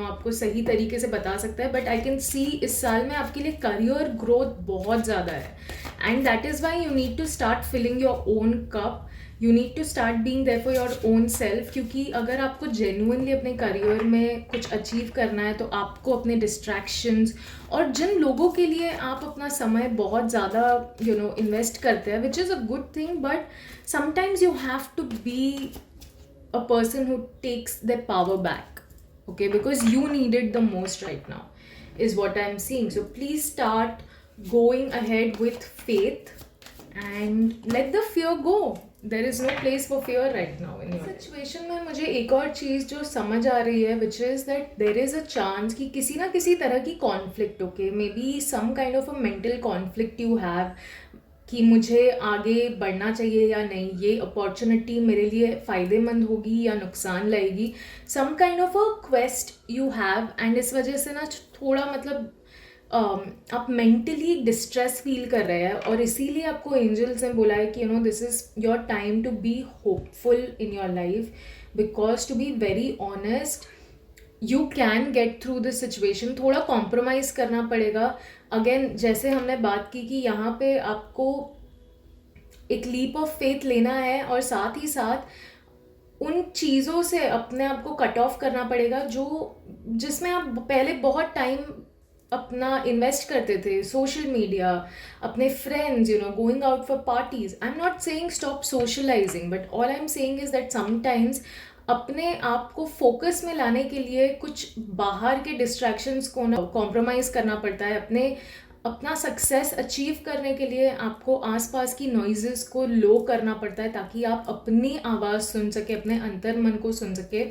आपको सही तरीके से बता सकता है. बट आई कैन सी इस साल में आपके लिए करियर ग्रोथ बहुत ज़्यादा है and that is why you need to start filling your own cup. You need to start being there for your own self, क्योंकि अगर आपको जेन्युइनली अपने करियर में कुछ अचीव करना है तो आपको अपने डिस्ट्रैक्शंस और जिन लोगों के लिए आप अपना समय बहुत ज़्यादा इन्वेस्ट करते हैं, which is a good thing, but sometimes you have to be a person who takes the power back. Okay, because you need it the most right now is what I am seeing. So please start going ahead with faith and let the fear go. There is no place for fear right now in your situation. में मुझे एक और चीज़ जो समझ आ रही है which is that there is a chance कि किसी ना किसी तरह की conflict, okay, maybe some kind of a mental conflict you have कि मुझे आगे बढ़ना चाहिए या नहीं, ये अपॉर्चुनिटी मेरे लिए फ़ायदेमंद होगी या नुकसान लाएगी. Some kind of a quest you have, and इस वजह से ना थोड़ा मतलब आप मेंटली डिस्ट्रेस फील कर रहे हैं, और इसीलिए आपको एंजल्स ने बोला है कि this is your time to be hopeful in your life, because to be very honest you can get through this situation. थोड़ा कॉम्प्रोमाइज़ करना पड़ेगा. अगेन जैसे हमने बात की कि यहाँ पे आपको एक लीप ऑफ फेथ लेना है, और साथ ही साथ उन चीज़ों से अपने आप को कट ऑफ करना पड़ेगा जिसमें आप पहले बहुत टाइम अपना इन्वेस्ट करते थे. सोशल मीडिया, अपने friends, going out for parties. I am not saying stop socialising, but all I am saying is that sometimes अपने आप को फोकस में लाने के लिए कुछ बाहर के डिस्ट्रैक्शंस को ना कॉम्प्रोमाइज़ करना पड़ता है. अपना सक्सेस अचीव करने के लिए आपको आसपास की नॉइजेस को लो करना पड़ता है, ताकि आप अपनी आवाज़ सुन सके, अपने अंतर मन को सुन सके,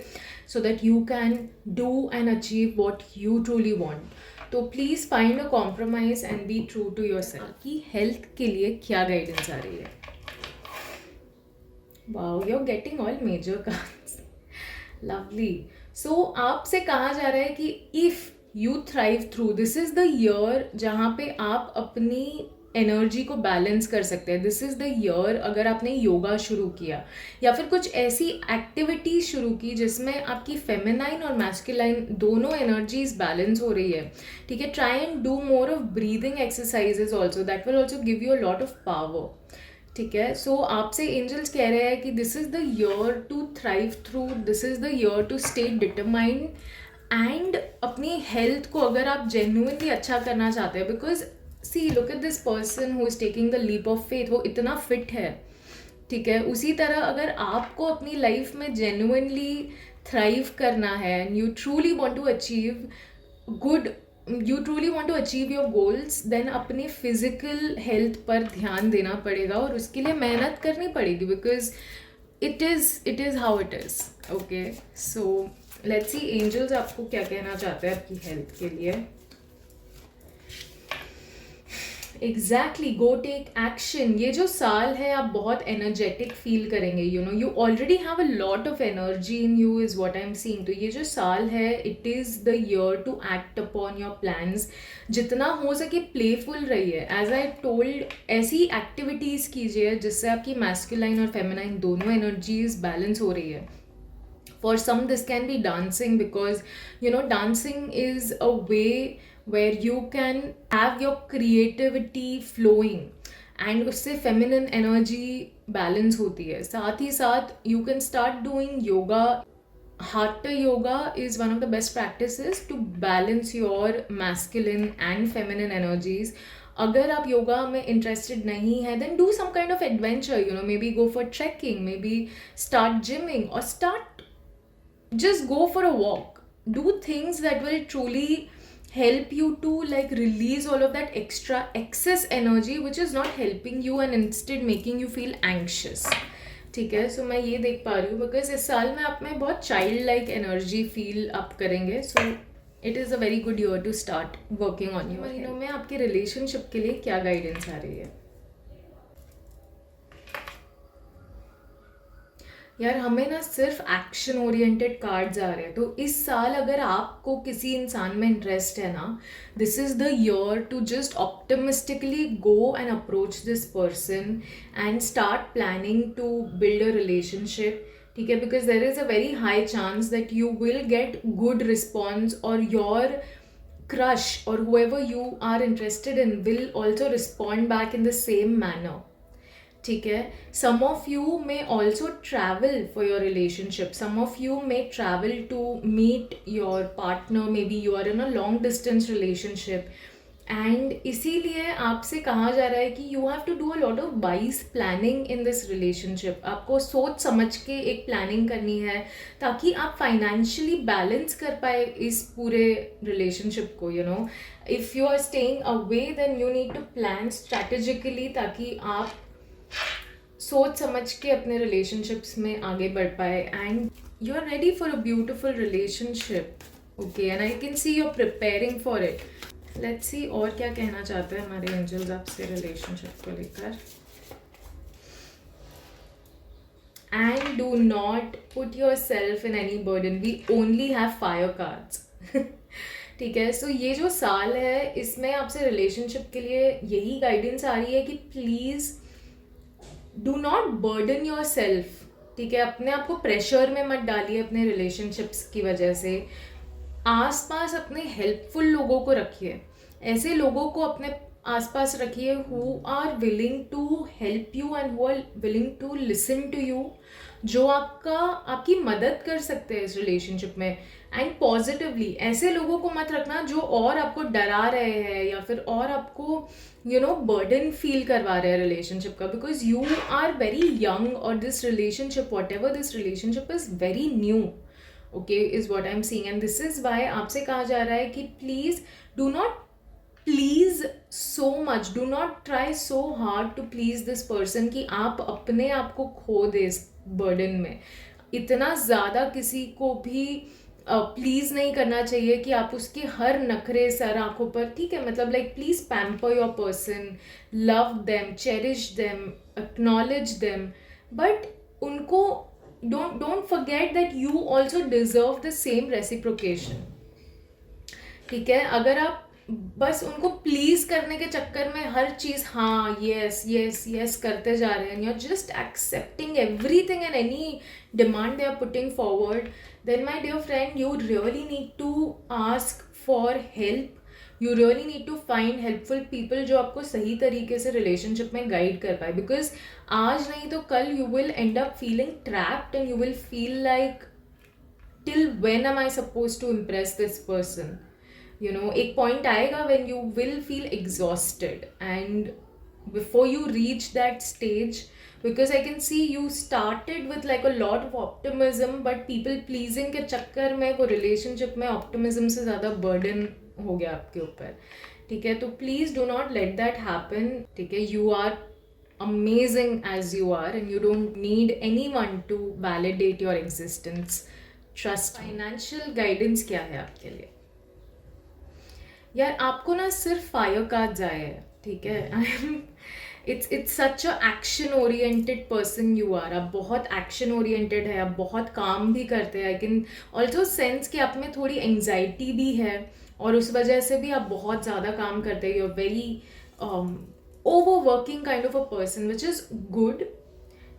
so that you can do and achieve what you truly want. तो please find a compromise and be true to yourself. कि हेल्थ के लिए क्या गाइडेंस आ रही है? Wow, you are getting all major cards. Lovely. So आपसे कहा जा रहा है कि if you thrive through, this is the year जहाँ पे आप अपनी एनर्जी को बैलेंस कर सकते हैं. दिस इज़ द ईयर अगर आपने योगा शुरू किया या फिर कुछ ऐसी एक्टिविटीज शुरू की जिसमें आपकी फेमिनाइन और मैस्कुलाइन दोनों एनर्जीज बैलेंस हो रही है. ठीक है, try and do more of breathing exercises also, that will also give you a lot of power. ठीक है, सो आपसे एंजल्स कह रहे हैं कि this is the year to thrive through, this is the year to stay determined, and अपनी health को अगर आप जेन्युइनली अच्छा करना चाहते हैं, because see look at this person who is taking the leap of faith, वो इतना फिट है. ठीक है, उसी तरह अगर आपको अपनी लाइफ में जेन्युइनली थ्राइव करना है and you truly want to achieve good, you truly want to achieve your goals, then अपने फिजिकल हेल्थ पर ध्यान देना पड़ेगा और उसके लिए मेहनत करनी पड़ेगी, because it is how it is. Okay, so let's see angels आपको क्या कहना चाहते हैं आपकी हेल्थ के लिए. Exactly, go take action. ये जो साल है आप बहुत एनर्जेटिक फील करेंगे. You already have a lot of energy in you is what I am seeing. तो ये जो साल है, it is the year to act upon your plans. जितना हो सके प्लेफुल रहिए. एज आई टोल्ड, ऐसी एक्टिविटीज़ कीजिए जिससे आपकी मैस्कुलाइन और फेमिनाइन दोनों एनर्जीज बैलेंस हो रही है. For some this can be dancing, because dancing is a way where you can have your creativity flowing, and उससे feminine energy balance होती है. साथ ही साथ you can start doing yoga. Hatha yoga is one of the best practices to balance your masculine and feminine energies. अगर आप योगा में interested नहीं है, then do some kind of adventure, maybe go for trekking, maybe start gymming, or just go for a walk. Do things that will truly help you to like release all of that excess energy which is not helping you and instead making you feel anxious. ठीक है, सो मैं ये देख पा रही हूँ because इस साल में आप में बहुत चाइल्ड लाइक एनर्जी फील आप करेंगे. So it is a very good year to start working on you. महीनों में आपके रिलेशनशिप के लिए क्या गाइडेंस आ रही है? यार, हमें ना सिर्फ एक्शन ओरिएंटेड कार्ड्स आ रहे हैं. तो इस साल अगर आपको किसी इंसान में इंटरेस्ट है ना, this is the year to just optimistically go and approach this person and start planning to build a relationship. ठीक है, because there is a very high chance that you will get good response, और your crush or whoever you are interested in will also respond back in the same manner. ठीक है, some of you may also travel for your relationship. Some of you may travel to meet your partner. Maybe you are in a long distance relationship. And इसीलिए आपसे कहा जा रहा है कि you have to do a lot of wise planning in this relationship. आपको सोच समझ के एक प्लानिंग करनी है ताकि आप फाइनेंशियली बैलेंस कर पाए इस पूरे रिलेशनशिप को. if you are staying away, then you need to plan strategically ताकि आप सोच समझ के अपने रिलेशनशिप्स में आगे बढ़ पाए. And you are ready for a beautiful relationship. Okay, and I can see you are preparing for it. Let's see और क्या कहना चाहते हैं हमारे एंजल्स आपसे रिलेशनशिप को लेकर. And do not put yourself in any burden. We only have fire cards. ठीक है. सो ये जो साल है इसमें आपसे रिलेशनशिप के लिए यही गाइडेंस आ रही है कि please do not burden your self. ठीक है. अपने आप को प्रेशर में मत डालिए अपने रिलेशनशिप्स की वजह से. आसपास अपने हेल्पफुल लोगों को रखिए. ऐसे लोगों को अपने आसपास रखिए who are willing to help you and who are willing to listen to you, जो आपकी मदद कर सकते हैं इस रिलेशनशिप में. And positively. ऐसे लोगों को मत रखना जो और आपको डरा रहे हैं या फिर और आपको बर्डन फील करवा रहे हैं रिलेशनशिप का, because you are very young और this relationship whatever this relationship is very new. Okay, is what I am seeing. And this is why आपसे कहा जा रहा है कि please do not please so much, do not try so hard to please this person कि आप अपने आप को खो दे इस बर्डन में. इतना ज़्यादा किसी को भी प्लीज़ नहीं करना चाहिए कि आप उसके हर नखरे सर आंखों पर. ठीक है. मतलब like please pamper your person, love them, cherish them, acknowledge them, but उनको don't forget that you also deserve the same reciprocation. ठीक है. अगर आप बस उनको प्लीज करने के चक्कर में हर चीज हाँ यस यस यस करते जा रहे हैं, you are just accepting everything and any demand they are putting forward, then my dear friend you really need to ask for help. You really need to find helpful people जो आपको सही तरीके से relationship में guide कर पाए, because आज नहीं तो कल you will end up feeling trapped and you will feel like till when am I suppose to impress this person. एक पॉइंट आएगा when you will feel exhausted, and before you reach that stage, because I can see you started with like a lot of optimism, but people pleasing के चक्कर में वो relationship में optimism से ज़्यादा burden हो गया आपके ऊपर. ठीक है. तो please do not let that happen. ठीक है. You are amazing as you are and you don't need anyone to validate your existence. Trust. Financial guidance क्या है आपके लिए? यार आपको ना सिर्फ फायर कार्ड्स आए हैं. ठीक है. It's such a action oriented person you are. आप बहुत एक्शन ओरिएंटेड है, आप बहुत काम भी करते हैं. आई कैन ऑल्सो सेंस कि आप में थोड़ी एंजाइटी भी है और उस वजह से भी आप बहुत ज़्यादा काम करते हैं. You are very over working kind of a person which is good.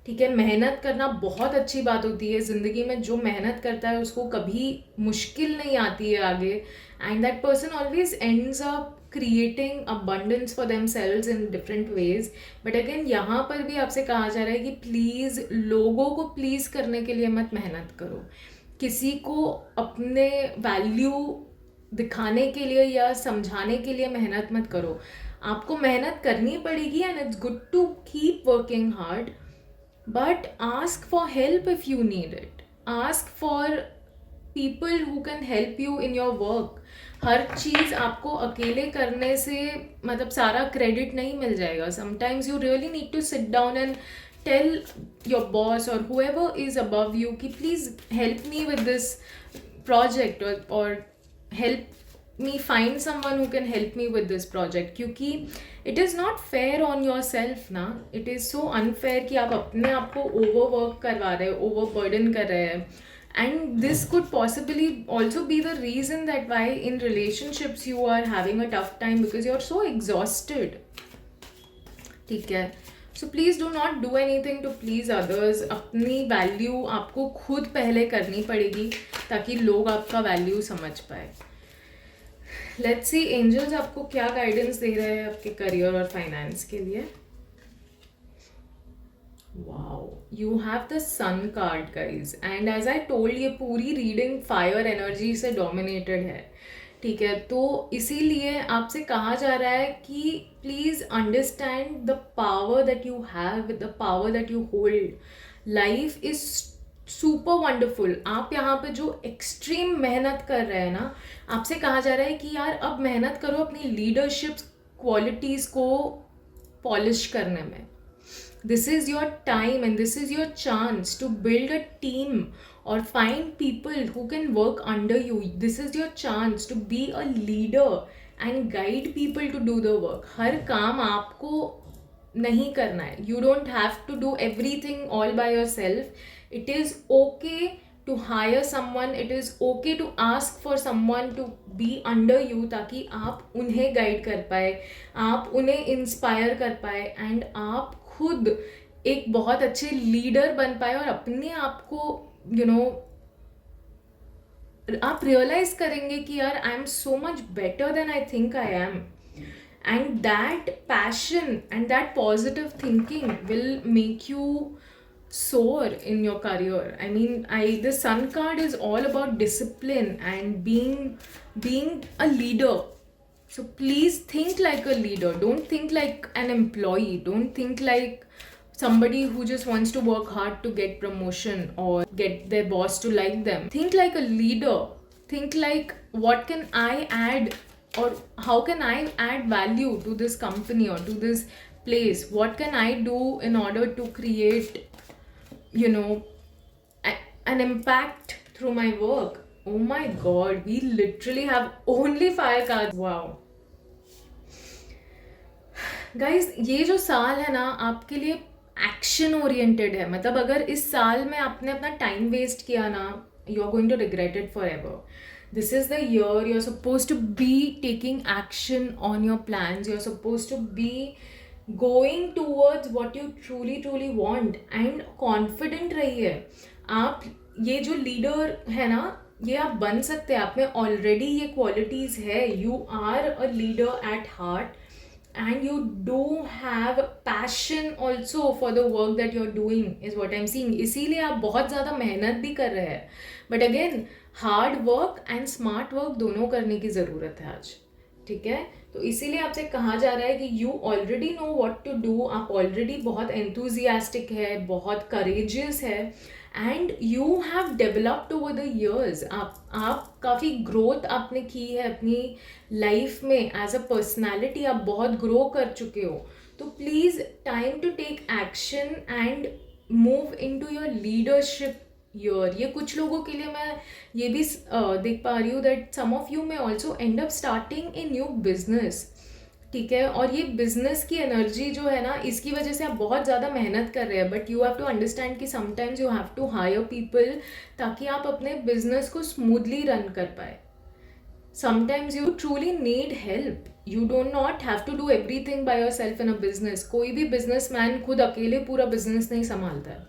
ठीक है. मेहनत करना बहुत अच्छी बात होती है ज़िंदगी में. जो मेहनत करता है उसको कभी मुश्किल नहीं आती है आगे, and that person always ends up creating abundance for themselves in different ways. But again यहाँ पर भी आपसे कहा जा रहा है कि प्लीज़ लोगों को प्लीज़ करने के लिए मत मेहनत करो. किसी को अपने वैल्यू दिखाने के लिए या समझाने के लिए मेहनत मत करो. आपको मेहनत करनी पड़ेगी and it's good to keep working hard, but ask for help if you need it. Ask for people who can help you in your work. हर चीज़ आपको अकेले करने से मतलब सारा क्रेडिट नहीं मिल जाएगा. Sometimes you really need to sit down and tell your boss or whoever is above you कि please help me with this project or help me find someone who can help me with this project. क्योंकि it is not fair on yourself ना. It is so unfair कि आप अपने आप को overwork करवा रहे हो, overburden कर रहे हैं. And this could possibly also be the reason that why in relationships you are having a tough time, because you are so exhausted. ठीक है. So please do not do anything to please others. अपनी value आपको खुद पहले करनी पड़ेगी ताकि लोग आपका वैल्यू समझ पाए. लेट्स सी एंजल्स आपको क्या गाइडेंस दे रहे हैं आपके करियर और फाइनेंस के लिए. Wow, you have the sun card guys, and as I told ये पूरी रीडिंग फायर एनर्जी से डोमिनेटेड है. ठीक है. तो इसीलिए आपसे कहा जा रहा है कि please understand the power that you have, the power that you hold. Life is super wonderful. आप यहाँ पे जो एक्सट्रीम मेहनत कर रहे हैं ना, आपसे कहा जा रहा है कि यार अब मेहनत करो अपनी लीडरशिप क्वालिटीज़ को पॉलिश करने में. This is your time and this is your chance to build a team or find people who can work under you. This is your chance to be a leader and guide people to do the work. हर काम आपको नहीं करना है. You don't have to do everything all by yourself. It is okay to hire someone. It is okay to ask for someone to be under you, ताकि आप उन्हें guide कर पाए, आप उन्हें इंस्पायर कर पाए एंड आप खुद एक बहुत अच्छे लीडर बन पाए और अपने आप को आप रियलाइज करेंगे कि यार I am so much better than I think I am. And that passion and that positive thinking will make you soar in your career. I mean, the Sun card is all about discipline and being a leader. So please think like a leader. Don't think like an employee. Don't think like somebody who just wants to work hard to get promotion or get their boss to like them. Think like a leader. Think like, what can I add, or how can I add value to this company or to this place? What can I do in order to create an impact through my work? Oh my god, we literally have only 5 cards. Wow. Guys, ये जो साल है ना आपके लिए action oriented है. मतलब अगर इस साल में आपने अपना टाइम वेस्ट किया ना, you are going to regret it for ever. This is the year you're supposed to be taking action on your plans. You're supposed to be going towards what you truly want and confident रहिए. आप ये जो leader है ना, ये आप बन सकते हैं. आप में ऑलरेडी ये क्वालिटीज़ है. You are a leader at heart and you do have passion also for the work that you're doing is what I'm seeing. इसीलिए आप बहुत ज़्यादा मेहनत भी कर रहे हैं. But again, hard work and smart work दोनों करने की ज़रूरत है आज. ठीक है, तो इसीलिए आपसे कहा जा रहा है कि you already know what to do. आप ऑलरेडी बहुत एंथुजियास्टिक है, बहुत करेजियस है and you have developed over the years. आप काफ़ी ग्रोथ आपने की है अपनी लाइफ में. एज अ पर्सनैलिटी आप बहुत ग्रो कर चुके हो. तो please time to take action and move in to your leadership year. ये कुछ लोगों के लिए मैं ये भी देख पा रही हूँ that some of you may also end up starting a new business. ठीक है, और ये बिजनेस की एनर्जी जो है ना, इसकी वजह से आप बहुत ज़्यादा मेहनत कर रहे हैं. But you have to understand कि sometimes you have to hire people ताकि आप अपने बिजनेस को स्मूथली रन कर पाए. Sometimes you truly need help. You don't not have to do everything by yourself in a business. कोई भी businessman खुद अकेले पूरा बिजनेस नहीं संभालता है.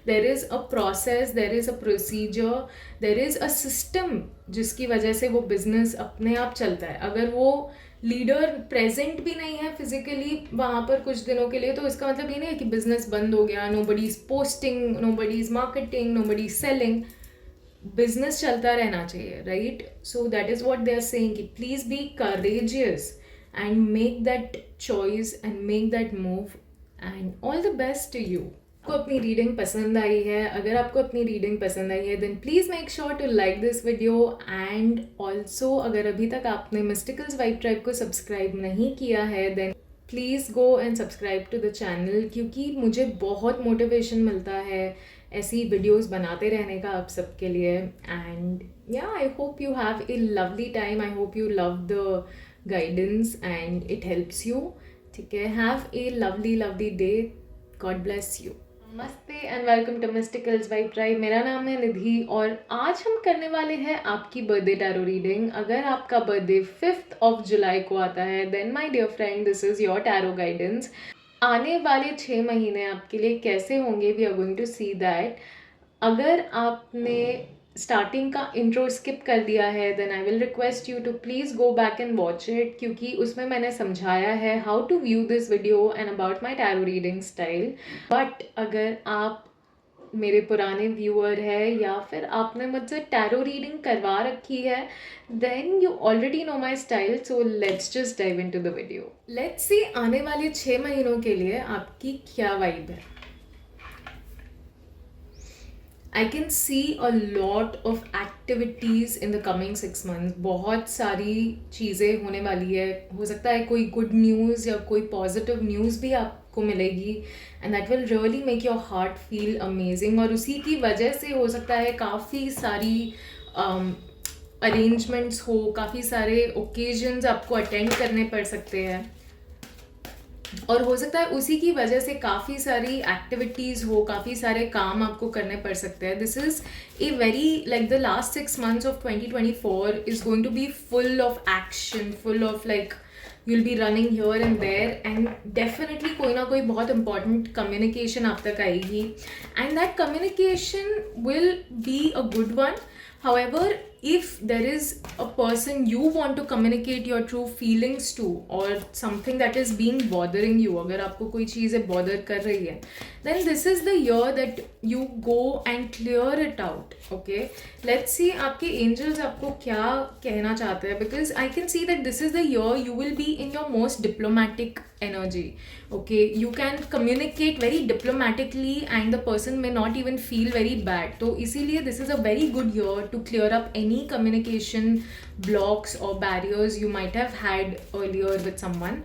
There is a process, there is a procedure, there is a system जिसकी वजह से वो बिजनेस अपने आप चलता है. अगर वो लीडर प्रेजेंट भी नहीं है फिजिकली वहाँ पर कुछ दिनों के लिए, तो इसका मतलब ये नहीं है कि बिजनेस बंद हो गया. Nobody is posting, nobody is marketing, nobody is selling. Business चलता रहना चाहिए, right? So that is what they are saying कि please be courageous and make that choice and make that move and all the best to you. आपको अपनी reading पसंद आई है? अगर आपको अपनी रीडिंग पसंद आई है then please make sure to like this video. And also अगर अभी तक आपने मिस्टिकल्स वाइब ट्राइब को सब्सक्राइब नहीं किया है then please go and subscribe to the channel, क्योंकि मुझे बहुत मोटिवेशन मिलता है ऐसी वीडियोस बनाते रहने का आप सबके लिए. And yeah I hope you have a lovely time. I hope you love the guidance and it helps you. ठीक है, have a lovely day. God bless you. नमस्ते and welcome to मिस्टिकल्स vibe tribe. मेरा नाम है निधि और आज हम करने वाले हैं आपकी बर्थडे टैरो रीडिंग. अगर आपका बर्थडे 5th of July को आता है then my dear friend this is your tarot guidance. आने वाले 6 महीने आपके लिए कैसे होंगे we are going to see that. अगर आपने स्टार्टिंग का इंट्रो स्किप कर दिया है then I will request you to please go back and watch it, क्योंकि उसमें मैंने समझाया है how to view this video and about my tarot reading style. But अगर आप मेरे पुराने व्यूअर है या फिर आपने मुझसे टैरो रीडिंग करवा रखी है then you already know my style. So let's just dive in to the video. Let's see आने वाले 6 महीनों के लिए आपकी क्या वाइब है. I can see a lot of activities in the coming 6 months. बहुत सारी चीज़ें होने वाली है. हो सकता है कोई गुड न्यूज़ या कोई पॉजिटिव न्यूज़ भी आपको मिलेगी and that will really make your heart feel amazing. और उसी की वजह से हो सकता है काफ़ी सारी अरेंजमेंट्स हो, काफ़ी सारे ओकेजन्स आपको अटेंड करने पड़ सकते हैं, और हो सकता है उसी की वजह से काफ़ी सारी एक्टिविटीज़ हो, काफ़ी सारे काम आपको करने पड़ सकते हैं. This is a very like the last 6 months of 2024 is going to be full of action, full of like you'll be running here and there, and definitely कोई ना कोई बहुत important communication आप तक आएगी, and that communication will be a good one. However, if there is a person you want to communicate your true feelings to, or something that is being bothering you, अगर आपको कोई चीज़ें bother कर रही है, then this is the year that you go and clear it out. Okay, let's see आपके angels आपको क्या कहना चाहते हैं, because I can see that this is the year you will be in your most diplomatic energy. Okay, you can communicate very diplomatically and the person may not even feel very bad. तो इसीलिए this is a very good year to clear up any communication blocks or barriers you might have had earlier with someone.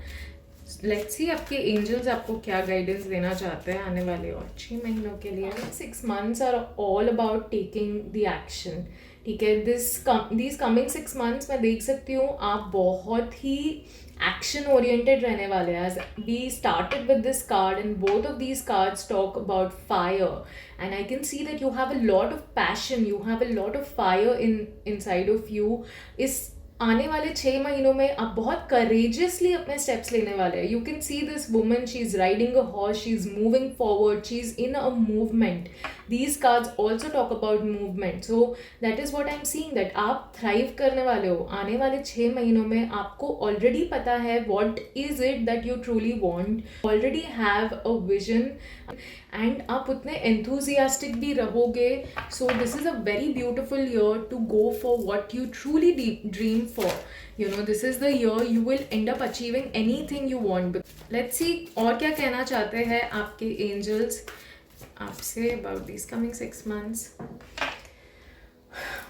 Let's see आपके angels आपको क्या guidance देना चाहते हैं आने वाले और 6 महीनों के लिए. 6 months are all about taking the action. ठीक है, these coming 6 months मैं देख सकती हूँ आप बहुत ही action oriented रहने वाले हैं. As we started with this card, and both of these cards talk about fire, and I can see that you have a lot of passion, you have a lot of fire inside of you. इस आने वाले 6 महीनों में आप बहुत courageously अपने steps लेने वाले हैं. You can see this woman, she's riding a horse, she's moving forward, she's in a movement. These cards also talk about movement. So that is what I'm seeing, that आप thrive करने वाले हो. आने वाले 6 महीनों में आपको already पता है what is it that you truly want, already have a vision, and आप उतने enthusiastic भी रहोगे. So this is a very beautiful year to go for what you truly dream for. You know, this is the year you will end up achieving anything you want. Let's see और क्या कहना चाहते हैं आपके angels आपसे about these coming 6 months.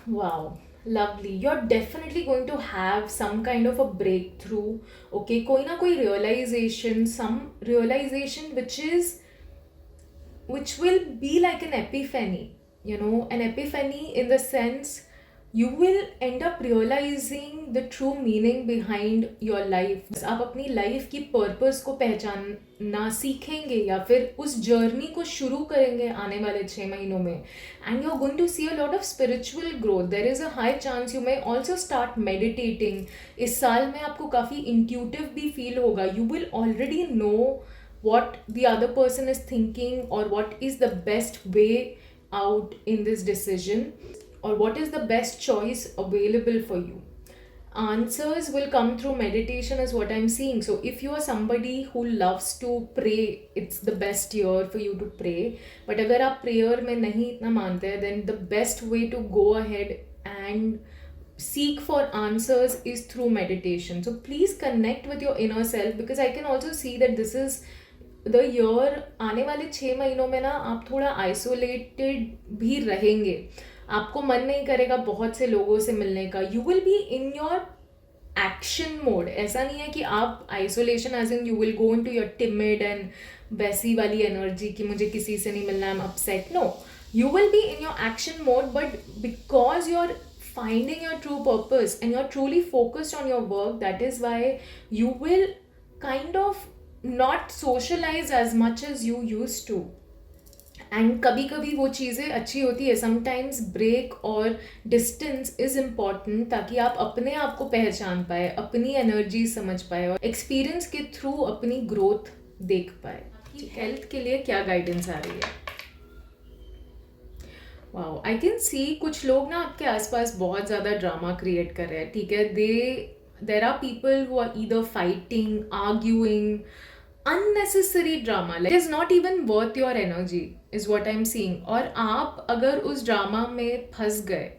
Wow, lovely. You're definitely going to have some kind of a breakthrough. Okay, कोई ना कोई realization, some realization which will be like an epiphany. You know, an epiphany in the sense you will end up realizing the true meaning behind your life. आप अपनी life की purpose को पहचानना सीखेंगे या फिर उस journey को शुरू करेंगे आने वाले 6 महीनों में, and you're going to see a lot of spiritual growth. There is a high chance you may also start meditating. इस साल में आपको काफ़ी intuitive भी feel होगा. You will already know what the other person is thinking, or what is the best way out in this decision, or what is the best choice available for you. Answers will come through meditation is what I'm seeing. So if you are somebody who loves to pray, it's the best year for you to pray. But अगर आप prayer में नहीं इतना मानते हैं, then the best way to go ahead and seek for answers is through meditation. So please connect with your inner self, because I can also see that this is the year, आने वाले 6 महीनों में ना आप थोड़ा isolated भी रहेंगे. आपको मन नहीं करेगा बहुत से लोगों से मिलने का. You will be in your action mode. ऐसा नहीं है कि आप isolation as in you will go into your timid and वैसी वाली energy कि मुझे किसी से नहीं मिलना, I'm upset. No, you will be in your action mode, but because you're finding your true purpose and you're truly focused on your work, that is why you will kind of not socialize as much as you used to. And कभी कभी वो चीज़ें अच्छी होती है. Sometimes break और distance is important, ताकि आप अपने आप को पहचान पाए, अपनी एनर्जी समझ पाए और एक्सपीरियंस के थ्रू अपनी ग्रोथ देख पाए. हेल्थ के लिए क्या गाइडेंस आ रही है? वाओ, आई कैन सी कुछ लोग ना आपके आसपास बहुत ज़्यादा ड्रामा क्रिएट कर रहे हैं. ठीक है, there are people who are either fighting, arguing, unnecessary drama, like it is not even worth your energy is what I'm seeing. और आप अगर उस ड्रामा में फंस गए,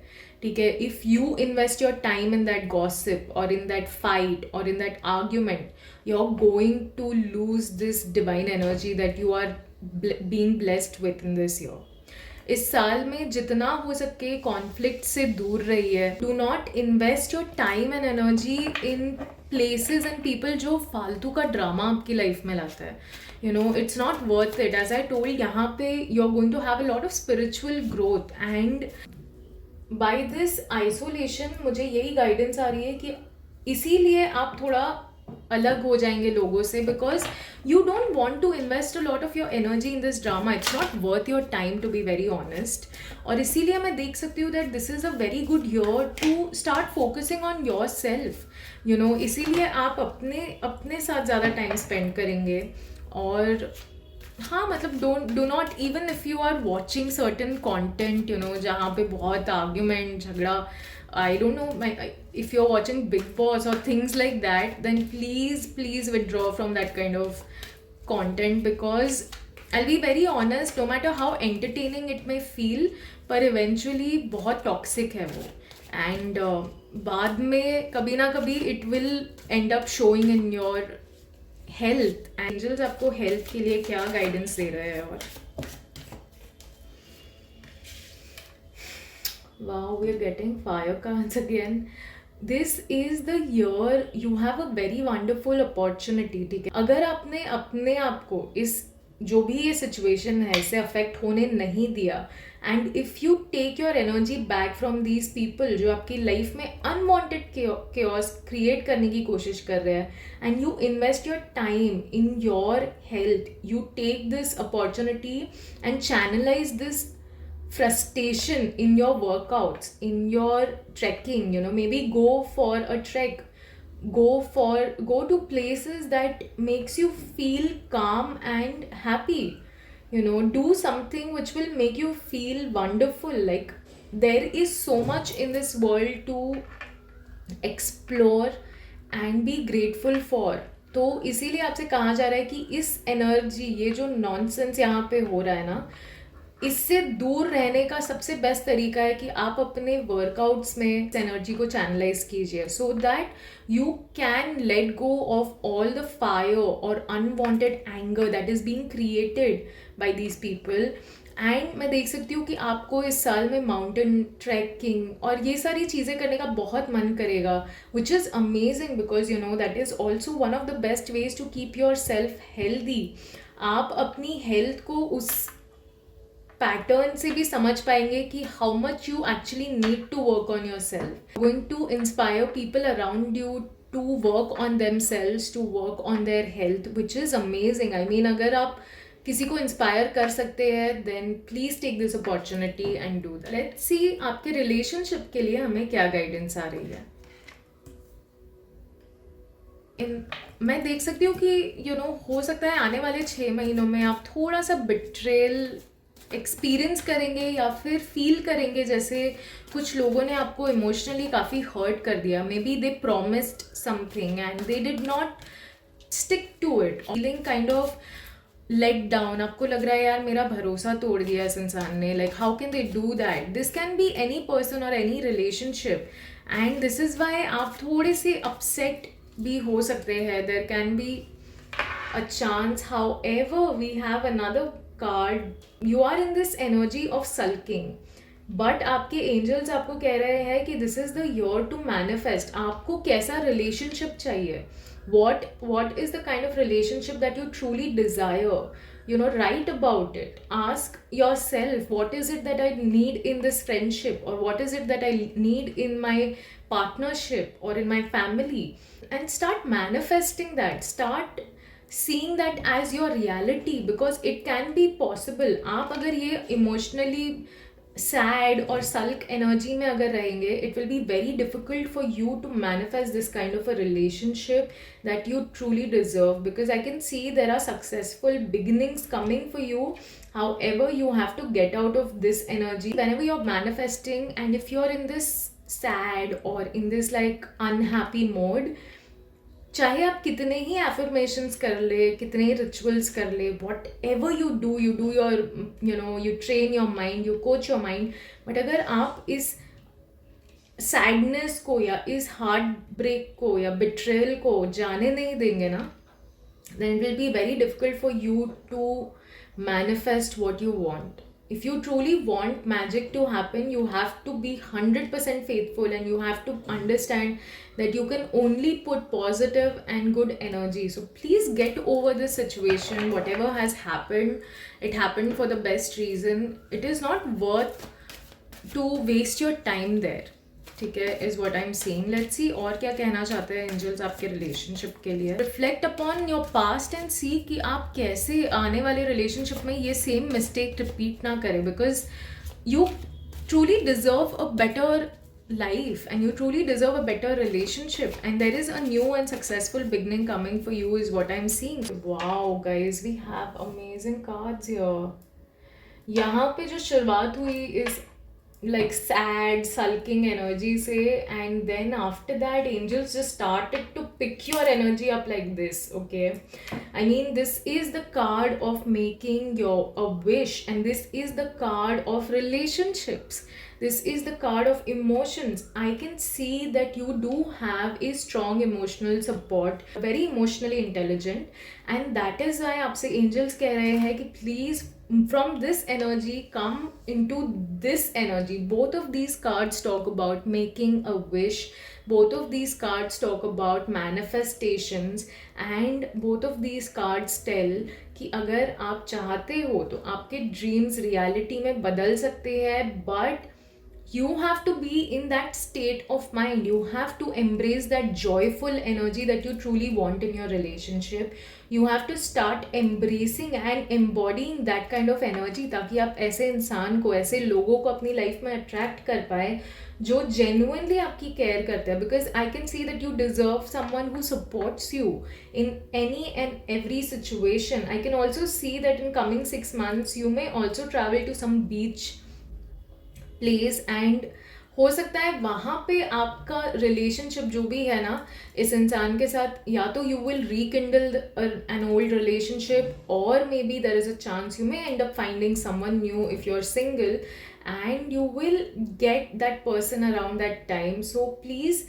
ठीक है, if you invest your time in that gossip or in that fight or in that argument, you're going to lose this divine energy that you are being blessed with in this year. इस साल में जितना हो सके conflict से दूर रहिए. Do not invest your time and energy in places and people जो फालतू का ड्रामा आपकी लाइफ में लाता है. You know, it's not worth it. As I told, यहाँ पे you are going to have a lot of spiritual growth, and by this isolation मुझे यही गाइडेंस आ रही है कि इसीलिए आप थोड़ा अलग हो जाएंगे लोगों से, because you don't want to invest a lot of your energy in this drama. It's not worth your time, to be very honest. और इसीलिए मैं देख सकती हूँ that this is a very good year to start focusing on yourself. You know, इसीलिए आप अपने अपने साथ ज़्यादा टाइम स्पेंड करेंगे. और हाँ, मतलब do not, even if you are watching certain content, you know, जहाँ पे बहुत आर्ग्यूमेंट, झगड़ा, I don't know, if you're watching Big Boss or things like that, then please withdraw from that kind of content, because I'll be very honest, no matter how entertaining it may feel, पर eventually बहुत toxic है वो. And बाद में कभी ना कभी it will end up showing in your health. Angels आपको हेल्थ के लिए क्या गाइडेंस दे रहे हैं? और wow, we are getting fire cards again. This is the year you have a very wonderful opportunity. ठीक है, अगर आपने अपने आप को इस जो भी ये सिचुएशन है इससे अफेक्ट होने नहीं दिया, and if you take your energy back from these people जो आपकी लाइफ में अनवांटेड केओस क्रिएट करने की कोशिश कर रहे हैं, and you invest your time in your health, you take this opportunity and channelize this frustration in your workouts, in your trekking, you know, maybe go for a trek, go to places that makes you feel calm and happy. You know, do something which will make you feel wonderful. Like, there is so much in this world to explore and be grateful for. तो इसीलिए आपसे कहा जा रहा है कि इस energy, ये जो नॉनसेंस यहाँ पे हो रहा है ना, इससे दूर रहने का सबसे बेस्ट तरीका है कि आप अपने वर्कआउट्स में एनर्जी को चैनलाइज कीजिए, so that you can let go of all the fire और unwanted anger that is being created by these people. And मैं देख सकती हूँ कि आपको इस साल में माउंटेन ट्रैकिंग और ये सारी चीज़ें करने का बहुत मन करेगा, which is amazing, because you know that is also one of the best ways to keep yourself healthy. आप अपनी हेल्थ को उस पैटर्न से भी समझ पाएंगे कि how much you actually need to work on yourself. Going to inspire people around you to work on themselves, to work on their health, which is amazing. I mean, अगर आप किसी को inspire कर सकते हैं then please take this opportunity and do that. Let's see आपके relationship के लिए हमें क्या गाइडेंस आ रही है. मैं देख सकती हूँ कि यू नो, हो सकता है आने वाले 6 महीनों में आप थोड़ा सा बिट्रेल एक्सपीरियंस करेंगे या फिर फील करेंगे जैसे कुछ लोगों ने आपको इमोशनली काफ़ी हर्ट कर दिया. Maybe they promised something and they did not stick to it. Feeling kind of let down. आपको लग रहा है यार मेरा भरोसा तोड़ दिया इस इंसान ने. Like, how can they do that? This can be any person और any relationship, and this is why आप थोड़े से अपसेट भी हो सकते हैं. There can be a chance. However we have another card. You are in this energy of sulking, but आपके angels आपको कह रहे हैं कि this is the year to manifest. आपको कैसा रिलेशनशिप चाहिए? what is the kind of relationship that you truly desire? You know, write about it. Ask yourself, what is it that I need in this friendship, or what is it that I need in my partnership or in my family? And start manifesting that. Start seeing that as your reality, because it can be possible. आप अगर ये emotionally sad or sulk energy में अगर रहेंगे, it will be very difficult for you to manifest this kind of a relationship that you truly deserve, because I can see there are successful beginnings coming for you. However, you have to get out of this energy whenever you're manifesting, and if you're in this sad or in this like unhappy mode, चाहे आप कितने ही affirmations कर ले, कितने ही rituals कर ले, what ever you do your, you know, you train your mind, you coach your mind, but अगर आप इस सैडनेस को या इस हार्ट ब्रेक को या बिट्रेयल को जाने नहीं देंगे ना, then it will be very difficult for you to manifest what you want. If you truly want magic to happen, you have to be 100% faithful, and you have to understand that you can only put positive and good energy. So please get over this situation. Whatever has happened, it happened for the best reason. It is not worth to waste your time there. ठीक है, is what I'm saying. Let's see और क्या कहना चाहते हैं angels आपके relationship के लिए. Reflect upon your past and see कि आप कैसे आने वाले रिलेशनशिप में ये सेम मिस्टेक रिपीट ना करें, because you truly deserve a better life and you truly deserve a better relationship, and there is a new and successful beginning coming for you is what I'm seeing. Wow guys, we have amazing cards here. यहाँ पे जो शुरुआत हुई is like sad sulking energy say, and then after that angels just started to pick your energy up like this. Okay, I mean, this is the card of making your a wish, and this is the card of relationships, this is the card of emotions. I can see that you do have a strong emotional support, very emotionally intelligent, and that is why आपसे angels कह रहे हैं कि please from this energy come into this energy. Both of these cards talk about making a wish, both of these cards talk about manifestations, and both of these cards tell कि अगर आप चाहते हो तो आपके ड्रीम्स रियलिटी में बदल सकते हैं, but you have to be in that state of mind. You have to embrace that joyful energy that you truly want in your relationship. You have to start embracing and embodying that kind of energy, ताकि आप ऐसे इंसान को, ऐसे लोगों को अपनी life में अट्रैक्ट कर पाए जो genuinely आपकी केयर करते हैं. Because I can see that you deserve someone who supports you in any and every situation. I can also see that in coming 6 months you may also travel to some beach place, and हो सकता है वहाँ पे आपका relationship जो भी है ना इस इंसान के साथ, या तो you will rekindle an old relationship, और maybe there is a chance you may end up finding someone new if you are single, and you will get that person around that time. So please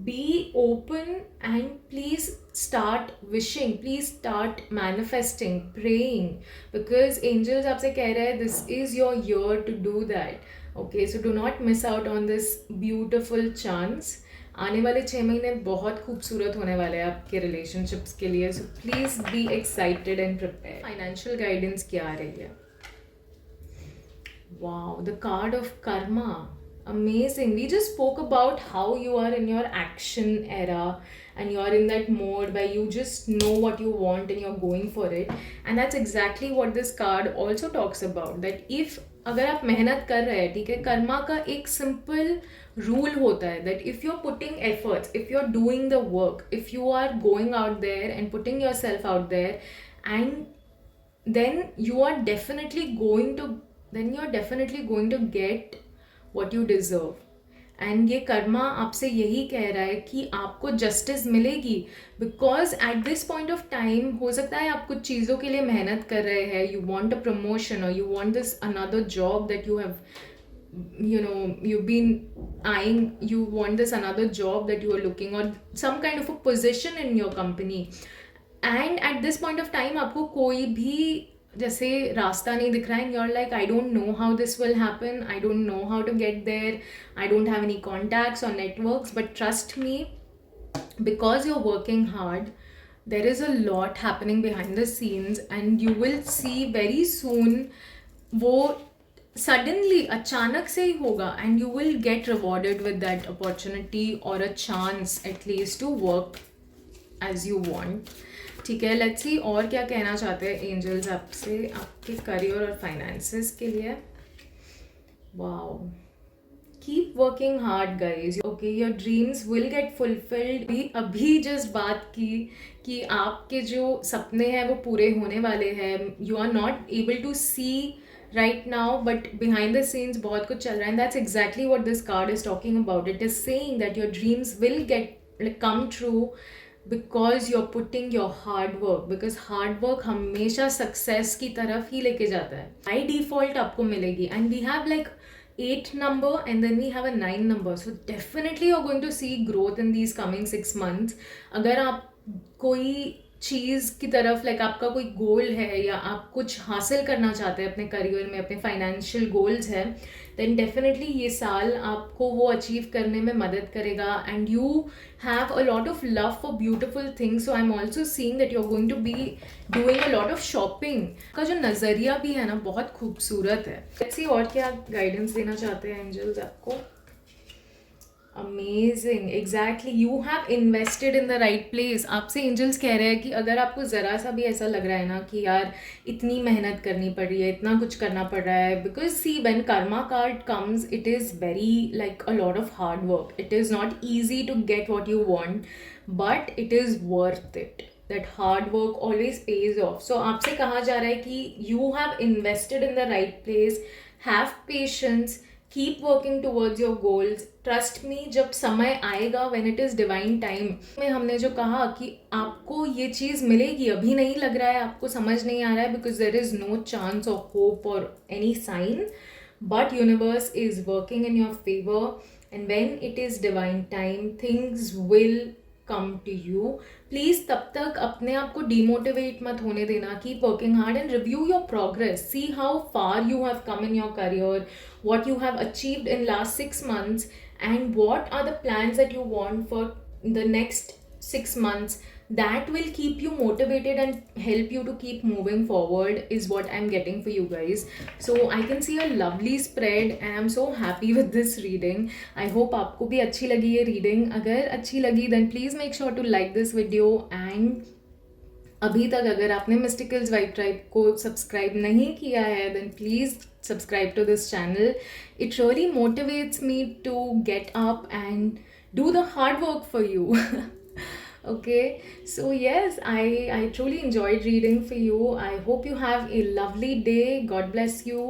be open and please start wishing, please start manifesting, praying, because angels आपसे कह रहे हैं this is your year to do that. Okay, so do not miss out on this beautiful chance. आने वाले 6 महीने बहुत खूबसूरत होने वाले हैं आपके रिलेशनशिप्स के लिए, so please be excited and prepared. Financial guidance क्या आ रही है? Wow, the card of karma. Amazing. We just spoke about how you are in your action era and you're in that mode where you just know what you want and you're going for it. And that's exactly what this card also talks about. That if अगर आप मेहनत कर रहे हैं, ठीक है, कर्मा का एक सिंपल रूल होता है that if you're putting efforts, if you're doing the work, if you are going out there and putting yourself out there, and then you're definitely going to get what you deserve. And ये कर्मा आपसे यही कह रहा है कि आपको justice मिलेगी, because at this point of time हो सकता है आप कुछ चीज़ों के लिए मेहनत कर रहे हैं, यू वॉन्ट अ प्रमोशन और you want this another job that you have you've been eyeing, you want this another job that you are looking, or some kind of a position in your company, and at this point of time आपको कोई भी जैसे रास्ता नहीं दिख रहा है, you're like I don't know how this will happen, I don't know how to get there, I don't have any contacts or networks, but trust me, because you're working hard, there is a lot happening behind the scenes, and you will see very soon वो suddenly अचानक से ही होगा, and you will get rewarded with that opportunity or a chance at least to work as you want. ठीक है, let's see और क्या कहना चाहते हैं एंजल्स आपसे आपके करियर और फाइनेंसेस के लिए. Wow, keep working hard guys. Okay, your dreams will get fulfilled. अभी जस्ट बात की कि आपके जो सपने हैं वो पूरे होने वाले हैं. You are not able to see right now, but behind the scenes बहुत कुछ चल रहा है, and that's exactly what this card is talking about. It is saying that your dreams will come true because you're putting your hard work, because hard work हमेशा success की तरफ ही लेके जाता है. By default आपको मिलेगी, and we have like 8 number and then we have a 9 number, so definitely you're going to see growth in these coming 6 months. अगर आप कोई चीज़ की तरफ, लाइक आपका कोई गोल है या आप कुछ हासिल करना चाहते हैं अपने करियर में, अपने फाइनेंशियल गोल्स हैं, देन डेफिनेटली ये साल आपको वो अचीव करने में मदद करेगा. And you have a lot of love for beautiful things. So I am also seeing that you are going to be doing a lot of shopping. का जो नज़रिया भी है ना बहुत खूबसूरत है. लेट्स सी और क्या गाइडेंस देना चाहते हैं एंजल्स आपको. Amazing, exactly, you have invested in the right place. आपसे एंजल्स कह रहे हैं कि अगर आपको ज़रा सा भी ऐसा लग रहा है ना कि यार इतनी मेहनत करनी पड़ रही है, इतना कुछ करना पड़ रहा है, because see when karma card comes it is very like a lot of hard work. It is not easy to get what you want, but it is worth it. That hard work always pays off. So आपसे कहा जा रहा है कि you have invested in the right place. Have patience, keep working towards your goals. Trust me, जब समय आएगा when it is divine time. में हमने जो कहा कि आपको ये चीज़ मिलेगी, अभी नहीं लग रहा है, आपको समझ नहीं आ रहा है, because there is no chance और होप और any sign, but universe is working in your favour and when it is divine time things will come to you. Please तब तक अपने आप को डिमोटिवेट मत होने देना. Keep working hard and review your progress. See how far you have come in your career, what you have achieved in last 6 months, and what are the plans that you want for the next 6 months. That will keep you motivated and help you to keep moving forward, is what I'm getting for you guys. So I can see a lovely spread and I'm so happy with this reading. I hope आपको भी अच्छी लगी ये reading. अगर अच्छी लगी then please make sure to like this video, and अभी तक अगर आपने मिस्टिकल्स वाइब ट्राइब को सब्सक्राइब नहीं किया है then please subscribe to this channel. It really motivates me to get up and do the hard work for you. Okay, so yes, I truly enjoyed reading for you. I hope you have a lovely day. God bless you.